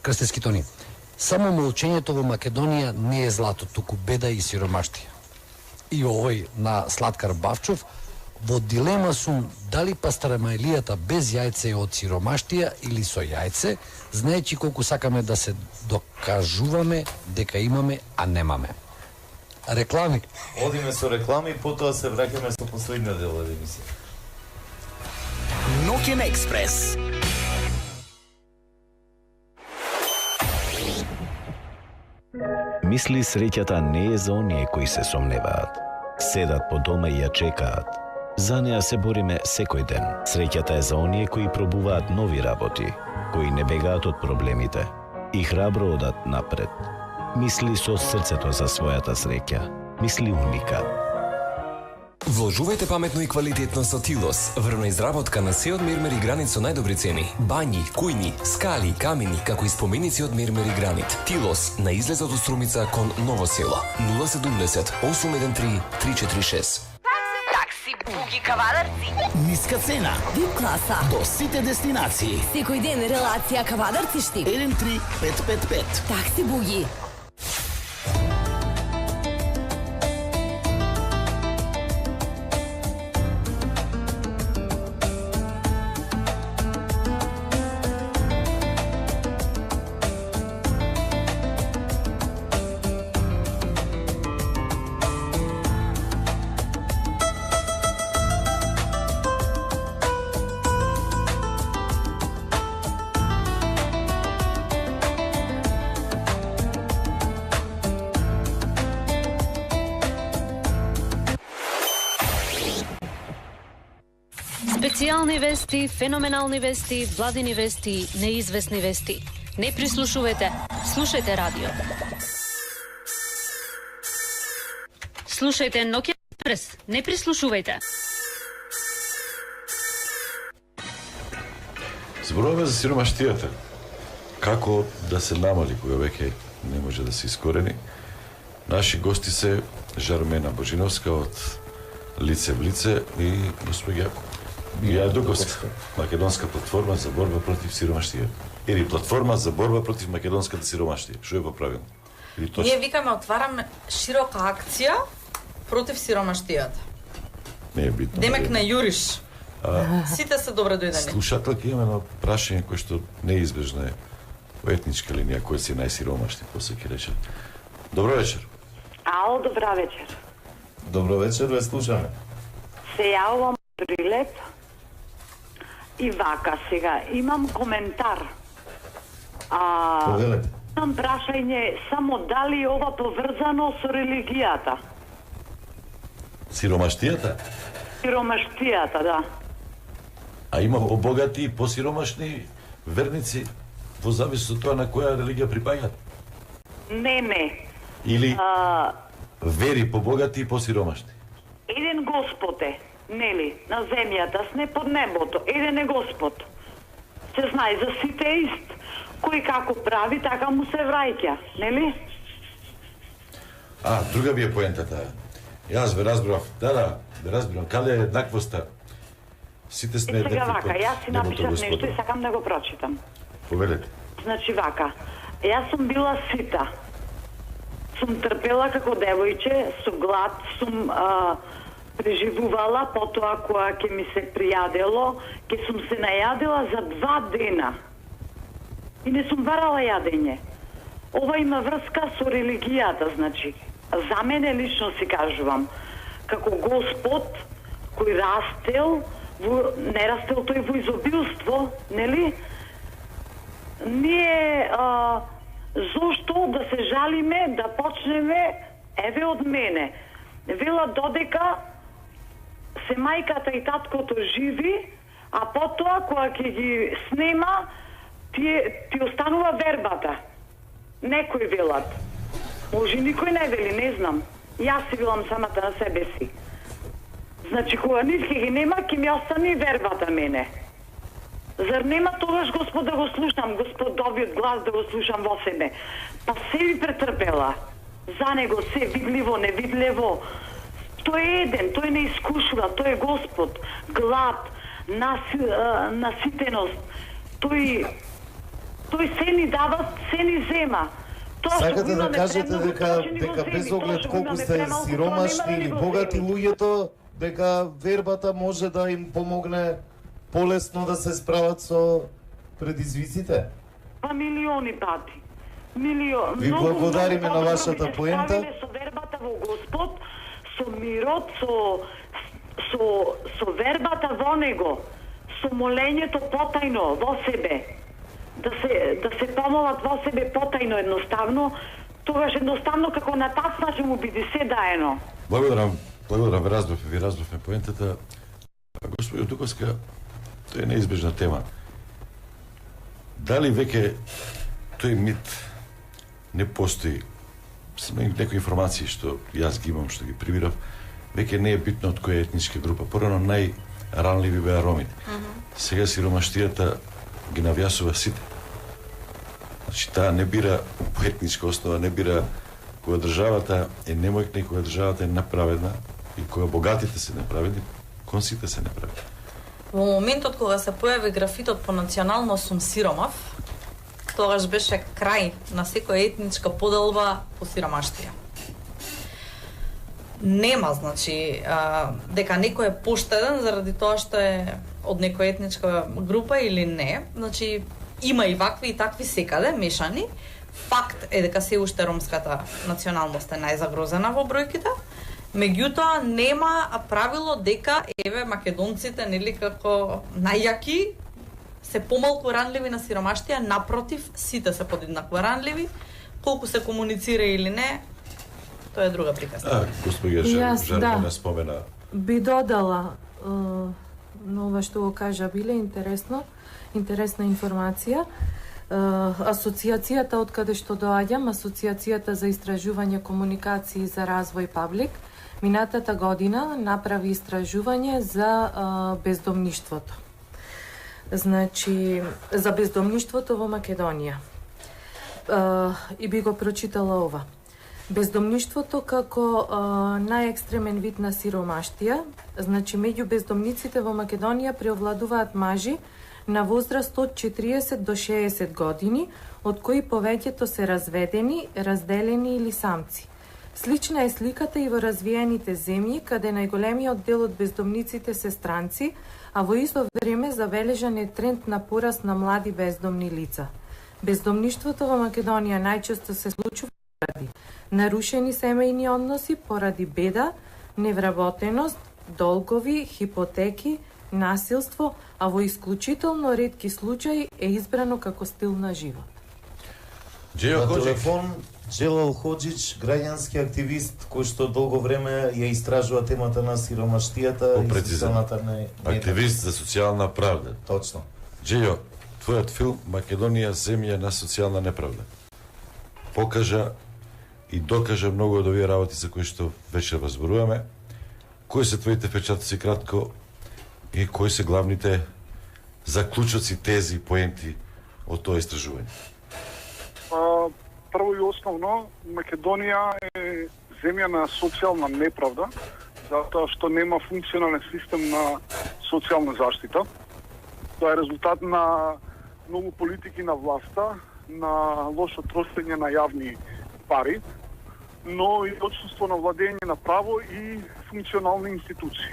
Крстески Тони: само молчењето во Македонија не е злато, туку беда и сиромаштија. И овој на Слаткар Бавчов: во дилема сум дали пастрамајлијата без јајце е од сиромаштија или со јајце, знаејќи колку сакаме да се докажуваме дека имаме, а немаме. Реклами. Одиме со реклами, потоа се враќаме со последниот дел од емисија. Ноќен експрес. Мисли среќата не е за оние кои се сомневаат. Седат по дома и ја чекаат. За неа се бориме секој ден. Среќата е за оние кои пробуваат нови работи, кои не бегаат од проблемите и храбро одат напред. Мисли со срцето за својата среќа. Мисли Уникат. Вложувајте паметно и квалитетно со Тилос. Врвна изработка на се од мермер и гранит со најдобри цени. Бањи, кујни, скали, камени, како и споменици од мермер и гранит. Тилос на излезот од Струмица кон Ново село. 070 813 346. Такси Буги Кавадарци. Ниска цена. Вип класа. До сите дестинации. Секој ден релација Кавадарци штип. 13555. Такси Буги. Специјални вести, феноменални вести, владини вести, неизвестни вести. Не прислушувате, слушајте радио. Слушајте Ноќен експрес, не прислушувајте. Зборуваме за сиромаштијата. Како да се намали кога веќе не може да се искорени. Наши гости се Жармена Божиновска од Лице в лице и господја Ја Дуковска, Македонска платформа за борба против сиромаштија. Или платформа за борба против македонската сиромаштија. Што е поправилно? Ние викаме отвараме широка акција против сиромаштијата. Не е битно. Демек на јуриш. Сите се добре дојдени. Слушателки имаме едно прашање кое што неизбежно е во етничка линија, кој си најсиромашни, после ќе рече. Добро вечер. Ало, добра вечер. Добро вечер, ве слушаме. Се јавувам Прилеп и вака сега. Имам коментар. Повелете. Имам прашање само дали ова поврзано со религијата? Сиромаштијата? Сиромаштијата, да. А има побогати и посиромашни верници во зависност од тоа на која религија припаѓаат? Не. Или вери побогати и посиромашни? Еден Господ е, нели, на земјата, сне под небото. Еден е Господ. Се знае за сите ист. Кој како прави, така му се враќа, нели? Друга би е поентата. Јас ве разбрав. Да, ве разбирам. Каде е еднаквоста? Сите сме еднакви Сега вака, под јас си небото напишав нешто и Господа. сакам да го прочитам. Повелете. Значи вака, јас сум била сита. Сум трпела како девојче, со глад, сум преживувала, потоа кога ќе ми се пријадело, ќе сум се најадела за 2 дена. И не сум барала јадење. Ова има врска со религијата, значи. За мене лично си кажувам, како Господ кој растел, не растел тој во изобилство, нели? Ние зошто да се жалиме, да почнеме, еве од мене. Вела додека се мајката и таткото живи, а потоа кога ќе ги снема, ти останува вербата. Некој велат. Може никој не вели, не знам. Јас си велам самата на себе си. Значи, кога нив ќе ги нема, ќе ми остане вербата мене. Зар нема тогаш Господ да го слушам, Господовиот глас да го слушам во себе? Па се ви претрпела. За него се видливо, невидливо. Тој е еден, тој не искушува, тој е Господ. Глад, наситеност. Тој се ни дава, се ни зема. Сакате да кажете дека без оглед колку сте сиромашни или богати луѓето, дека вербата може да им помогне полесно да се справат со предизвиците? Па милиони пати. Ви благодариме на вашата поента. Со вербата во Господ, со мирот, со вербата во него, со молењето потајно во себе. Да се помолат во себе потајно едноставно, тогаш едноставно како на тацна ќе му биде се даено. Благодарам, ви разбавме поентата. Господи Дуковска, тоа е неизбежна тема. Дали веќе тој мит не постои? Сме некои информации што јас ги имам, што ги прибирав, веќе не е битно од која етничка група. Порано најранливи беа ромите. Сега сиромаштијата ги навјасува сите. Значи, таа не бира по етничка основа, не бира кога државата е немојкна и кога државата е неправедна и кога богатите се неправедни, кон сите се неправедни. Во моментот кога се појави графитот по национално сум сиромав, тогаш беше крај на секоја етничка поделба по сиромаштија. Нема, значи, дека некој е поштеден заради тоа што е од некоја етничка група или не. Значи, има и вакви и такви секаде, мешани. Факт е дека се уште ромската националност е најзагрозена во бројките. Меѓутоа, нема правило дека, еве, македонците, нели, како најјаки, се помалку ранливи на сиромаштија, напротив, сите се подеднакво ранливи. Колку се комуницира или не, тоа е друга приказна. Господја Жармина спомена. Би додала на ова што го кажа Биле, интересна информација. Асоциацијата од каде што доаѓам, Асоциацијата за истражување комуникации за развој Паблик, минатата година направи истражување за бездомништвото. Значи, за бездомништвото во Македонија. И би го прочитала ова. Бездомништвото како најекстремен вид на сиромаштија, значи меѓу бездомниците во Македонија преовладуваат мажи на возраст од 40 до 60 години, од кои повеќето се разведени, разделени или самци. Слична е сликата и во развиените земји, каде најголемиот дел од бездомниците се странци, а во исто време забележан е тренд на пораст на млади бездомни лица. Бездомништвото во Македонија најчесто се случува поради нарушени семејни односи, поради беда, невработеност, долгови, хипотеки, насилство, а во исклучително ретки случаи е избрано како стил на живот. На телефон Джелал Ходжич, граѓански активист кој што долго време ја истражува темата на сиромаштијата и социјалната активист за социјална правда. Точно. Джелјо, твојот филм Македонија земја на социјална неправда покажа и докажа многу од овие работи за кои што веќе разборуваме. Кои се твоите впечатоци кратко и кои се главните заклучоци, тези, поенти од тоа истражување? Прво и основно, Македонија е земја на социјална неправда, затоа што нема функционален систем на социјална заштита. Тоа е резултат на многу политики на власта, на лошо трошење на јавни пари, но и отсутство на владење на право и функционални институции.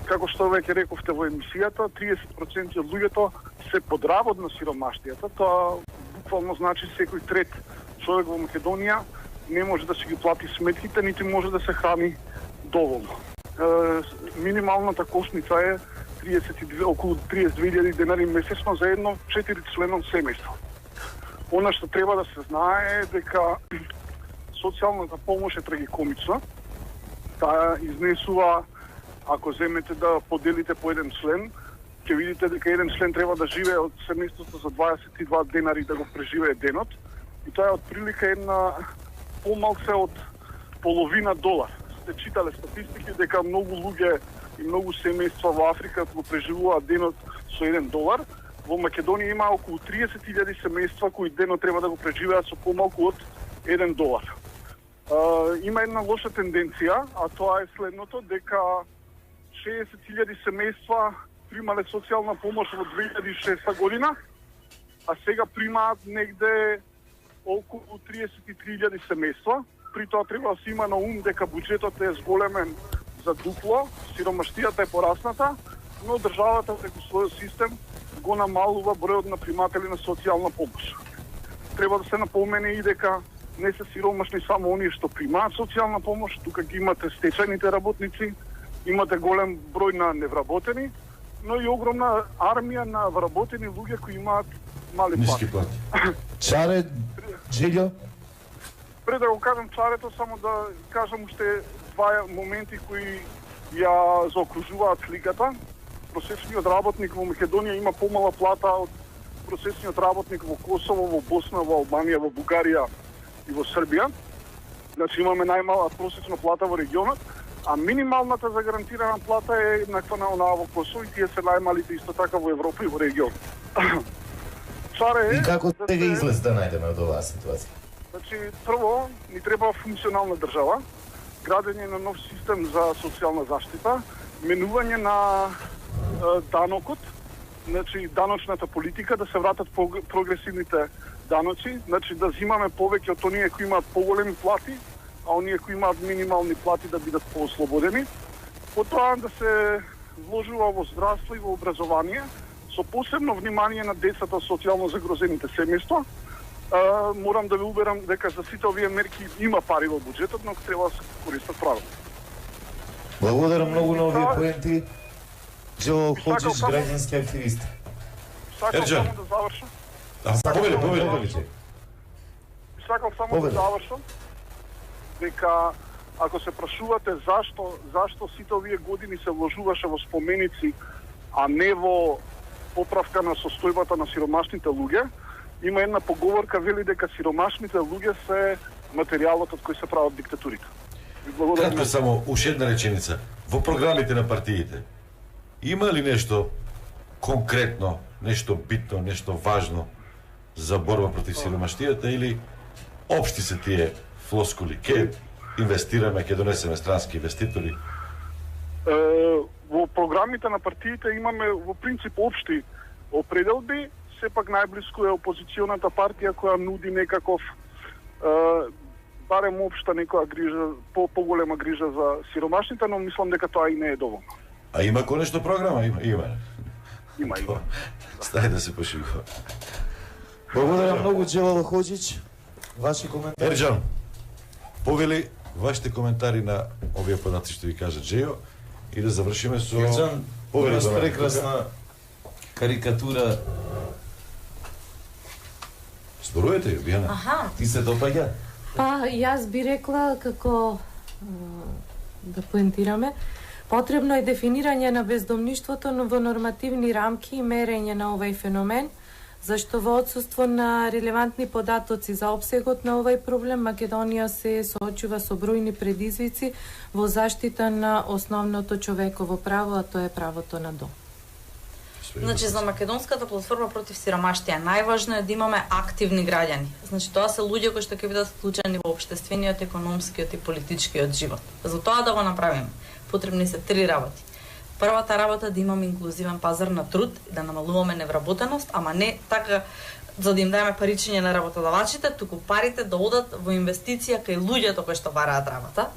Како што веќе рековте во емисијата, 30% од луѓето се под работ на сиромаштијата. Тоа буквално значи секој трет човек во Македонија не може да си ги плати сметките, нити може да се храни доволно. Минималната кошница е околу 32.000 денари месечно за едно 4-члено семејство. Она што треба да се знае е дека социјалната помош е трагикомична. Таа изнесува, ако земете да поделите по еден член, ќе видите дека еден член треба да живее од семејството за 22 денари да го преживее денот. И тоа е отприлика една помалце од половина долар. Сте читале статистики дека многу луѓе и многу семејства во Африка го преживуваат денот со $1. Во Македонија има околу 30.000 семејства кои денот треба да го преживеат со помалку од $1. Има една лоша тенденција, а тоа е следното, дека 60.000 семејства примале социјална помош во 2006 година, а сега примаат негде околу 33.000 семејства. При тоа треба да се има на ум дека буџетот е зголемен за дупло, сиромаштијата е порасната, но државата преку својот систем го намалува бројот на приматели на социјална помош. Треба да се напомене и дека не се сиромашни само оние што примаат социјална помош, тука ги имате стечајните работници, имате голем број на невработени, но и огромна армија на вработени луѓе кои имаат мали плати. Чаре, Джилјо? Пред да го кажам чарето, само да кажам уште два моменти кои ја заокружуваат сликата. Просечниот работник во Македонија има помала плата од просечниот работник во Косово, во Босна, во Албанија, во Бугарија и во Србија. Значи имаме најмала просечна плата во регионот, а минималната загарантирана плата е еднаква на онаа во Косово и тие се најмалите исто така во Европа и во регионот. И како сега излез да најдеме од оваа ситуација? Значи, прво, ни треба функционална држава, градење на нов систем за социјална заштита, менување на данокот, значи даночната политика, да се вратат прогресивните даноци, значи да зимаме повеќе од оние кои имаат поголеми плати, а оние кои имаат минимални плати да бидат поослободени. Потоа да се вложува во здравство и во образование, со посебно внимание на децата социјално загрозените семејства. Морам да ви уверам дека за сите овие мерки има пари во буџетот, но треба да се користат правилно. Благодарам многу на овие поенти. Джило Ходжич, граѓански активист. Сакам само да завршам. Повели. Сакам само да завршам дека ако се прашувате зашто сите овие години се вложуваше во споменици, а не во поправка на состојбата на сиромашните луѓе, има една поговорка вели дека сиромашните луѓе се материјалот од кој се прават диктатурите. Кратко само, уште една реченица. Во програмите на партиите има ли нешто конкретно, нешто битно, нешто важно за борба против сиромаштијата или општи се тие флоскули? Ке инвестираме, ке донесеме странски инвеститори? Во програмите на партиите имаме во принцип општи определби, сепак најблиску е опозиционата партија која нуди некаков барем општа некоја грижа, поголема грижа за сиромашните, но мислам дека тоа и не е доволно. А има конечно програма? Има. Има. Стај да се пошигува. Благодарам многу, Джило Ходжич. Ваши коментари? Ерџан, повели вашите коментари на овие податци што ви кажа Джејо и да завршиме со... Ерџан, имаш прекрасна карикатура. Зборувате, Бијана? Ти се допаѓа? Па, јас би рекла како да поентираме, потребно е дефинирање на бездомништвото во нормативни рамки и мерење на овај феномен, зашто во отсуство на релевантни податоци за опсегот на овај проблем, Македонија се соочува со бројни предизвици во заштита на основното човеково право, а тоа е правото на дом. Значи, за Македонската платформа против сиромаштија најважно е да имаме активни граѓани. Значи, тоа се луѓе кои што ќе бидат вклучени во општествениот, економскиот и политичкиот живот. За тоа да го направиме, потребни се три работи. Првата работа да имаме инклузивен пазар на труд, да намалуваме невработеност, ама не така за да им даеме паричење на работодавачите, туку парите да одат во инвестиција кај луѓето кои што бараат работа.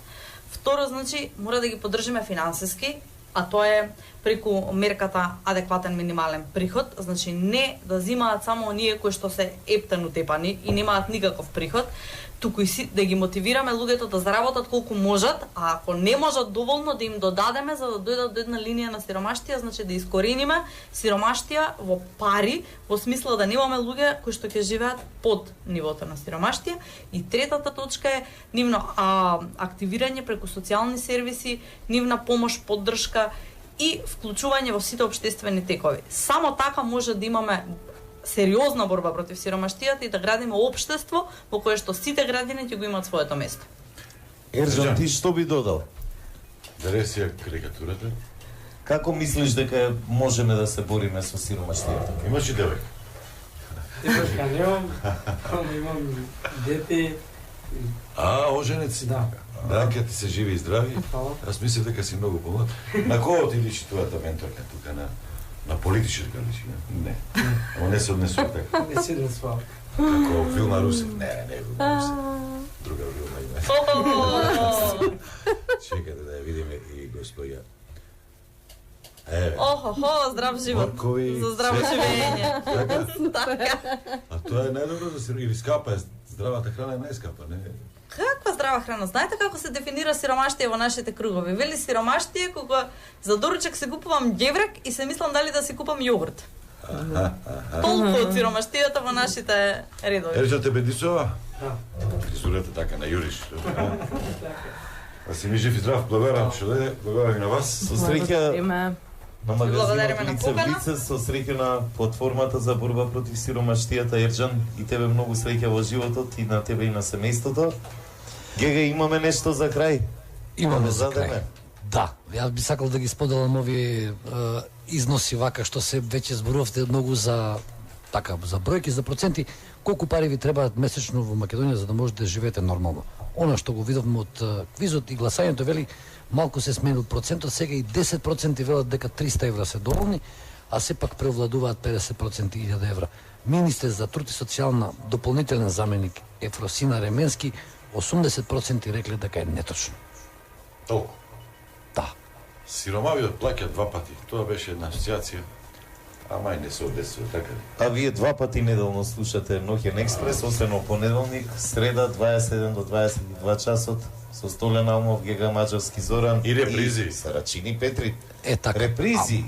Второ, значи, мора да ги поддржиме финансиски, а тоа е преку мерката адекватен минимален приход, значи не да земаат само оние кои што се ептен утепани и немаат никаков приход, туку и да ги мотивираме луѓето да заработат колку можат, а ако не можат доволно да им додадеме за да дојдат до една линија на сиромаштија, значи да искорениме сиромаштија во пари, во смисла да немаме луѓе кои што ќе живеат под нивото на сиромаштија. И третата точка е нивно активирање преку социјални сервиси, нивна помош, поддршка и вклучување во сите општествени текови. Само така може да имаме сериозна борба против сиромаштијата и да градиме општество во кое што сите граѓани ќе го имаат своето место. Ерџан, ти што би додал? Вересија карикатурата. Како мислиш дека можеме да се бориме со сиромаштијата? Имаш и девојка? Девојка немам, имам дете. Оженец си? Да. Браќа ти се живи и здрави. Аз мислев дека си многу помлад. На кој отидиш твојата менторка тука на политичарка личи? Не. Ама не се однесува така. Не се однесува. Како Вилма Русев? Не Вилма Русев. Друга Вилма има. Чекате да ја видиме и господја. Охо, здрав живот. Моркови, за здраво живење. Така. А тоа е најдобро за или скапа е здравата храна е најскапа, не? Каква здрава храна? Знаете како се дефинира сиромаштие во нашите кругови? Вели сиромаштие кога за доручак се купувам ѓеврек и се мислам дали да си купам јогурт. Толку од сиромаштијата во нашите редови. Ерџан те бедисова? Да. Фризурата така на Јуриш. А си ми жив и здрав, благодарам што дојде, благодарам и на вас. Со среќа на магазинот Лице в лице, со среќа на платформата за борба против сиромаштијата, Ерџан, и тебе многу среќа во животот и на тебе и на семејството. Гега, имаме нешто за крај? Имаме за крај. Да, јас би сакал да ги споделам овие износи вака што се веќе зборувавте многу за така за бројки, за проценти, колку пари ви требаат месечно во Македонија за да можете да живеете нормално. Она што го видовме од квизот и гласањето вели малку се сменил процентот, сега и 10% велат дека 300 евра се доволни, а сепак превладуваат 50% и 1000 евра. Министер за труд и социјална дополнителен заменик Ефросина Ременски 80% рекле дека е неточно. Толку? Да. Сиромавиот плаќа 2 пати. Тоа беше една асоциација. Ама и не се одесува, така ли? А вие 2 пати неделно слушате Ноќен експрес, освен во понеделник, среда 27 до 22 часот, со Столе Наумов, Гега Маđarски Зоран и репризи. И Сарачини Петрит. Така. Репризи.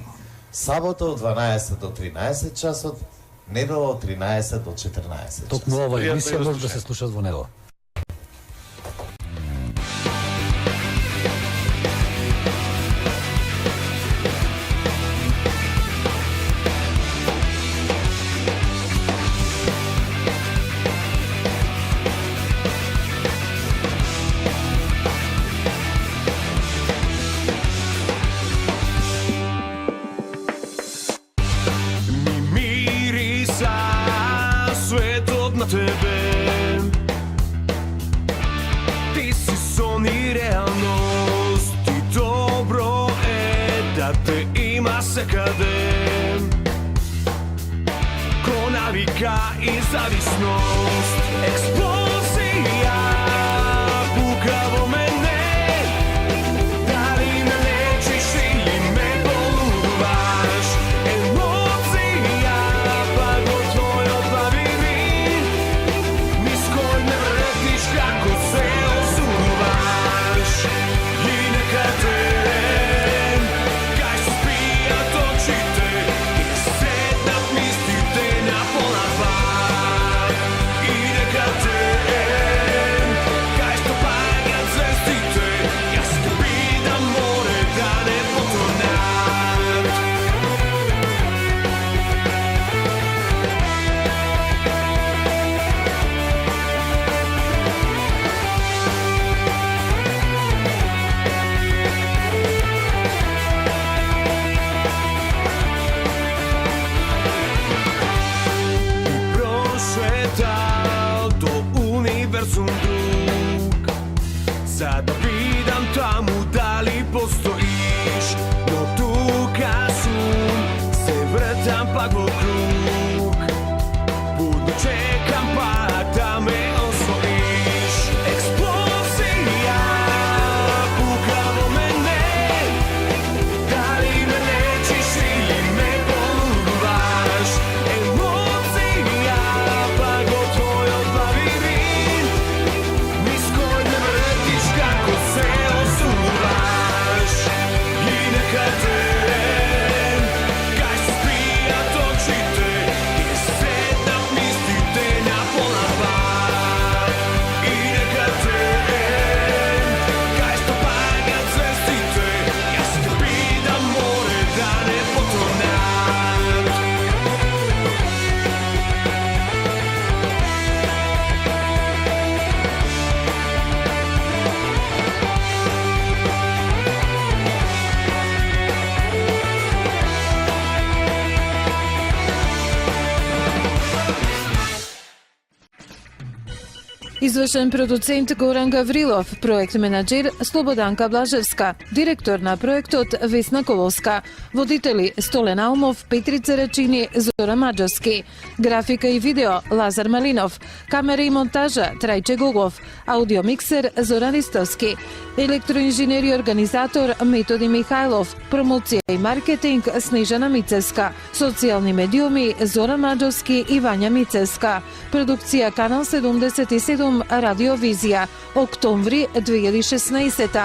Сабота од 12 до 13 часот, недела од 13 до 14 часот. Токму ова емисија може да се слушат во недела. И зависност, експлозија пука во мене. Дали ме лечиш или ме полудуваш? Емоција, па го твојот лавирин, низ кој не вретиш како се осудуваш. И нека терен, кај се спијат очите и седнат мислите на пола. I neka ten, kaj što pagac Извршен продуцент Горан Гаврилов, проект менаџер Слободанка Блажевска, директор на проектот Весна Коловска, водители Столен Аумов, Петри Царачини, Зора Маџовски, графика и видео Лазар Малинов, камера и монтажа Трајче Гогов, аудиомиксер Зоран Ристовски, електроинженер и организатор Методи Михајлов, промоција и маркетинг Снежана Мицевска, социјални медиуми Зора Маџовски и Вања Мицевска, продукција Канал 77 Радио Визија, октомври 2016.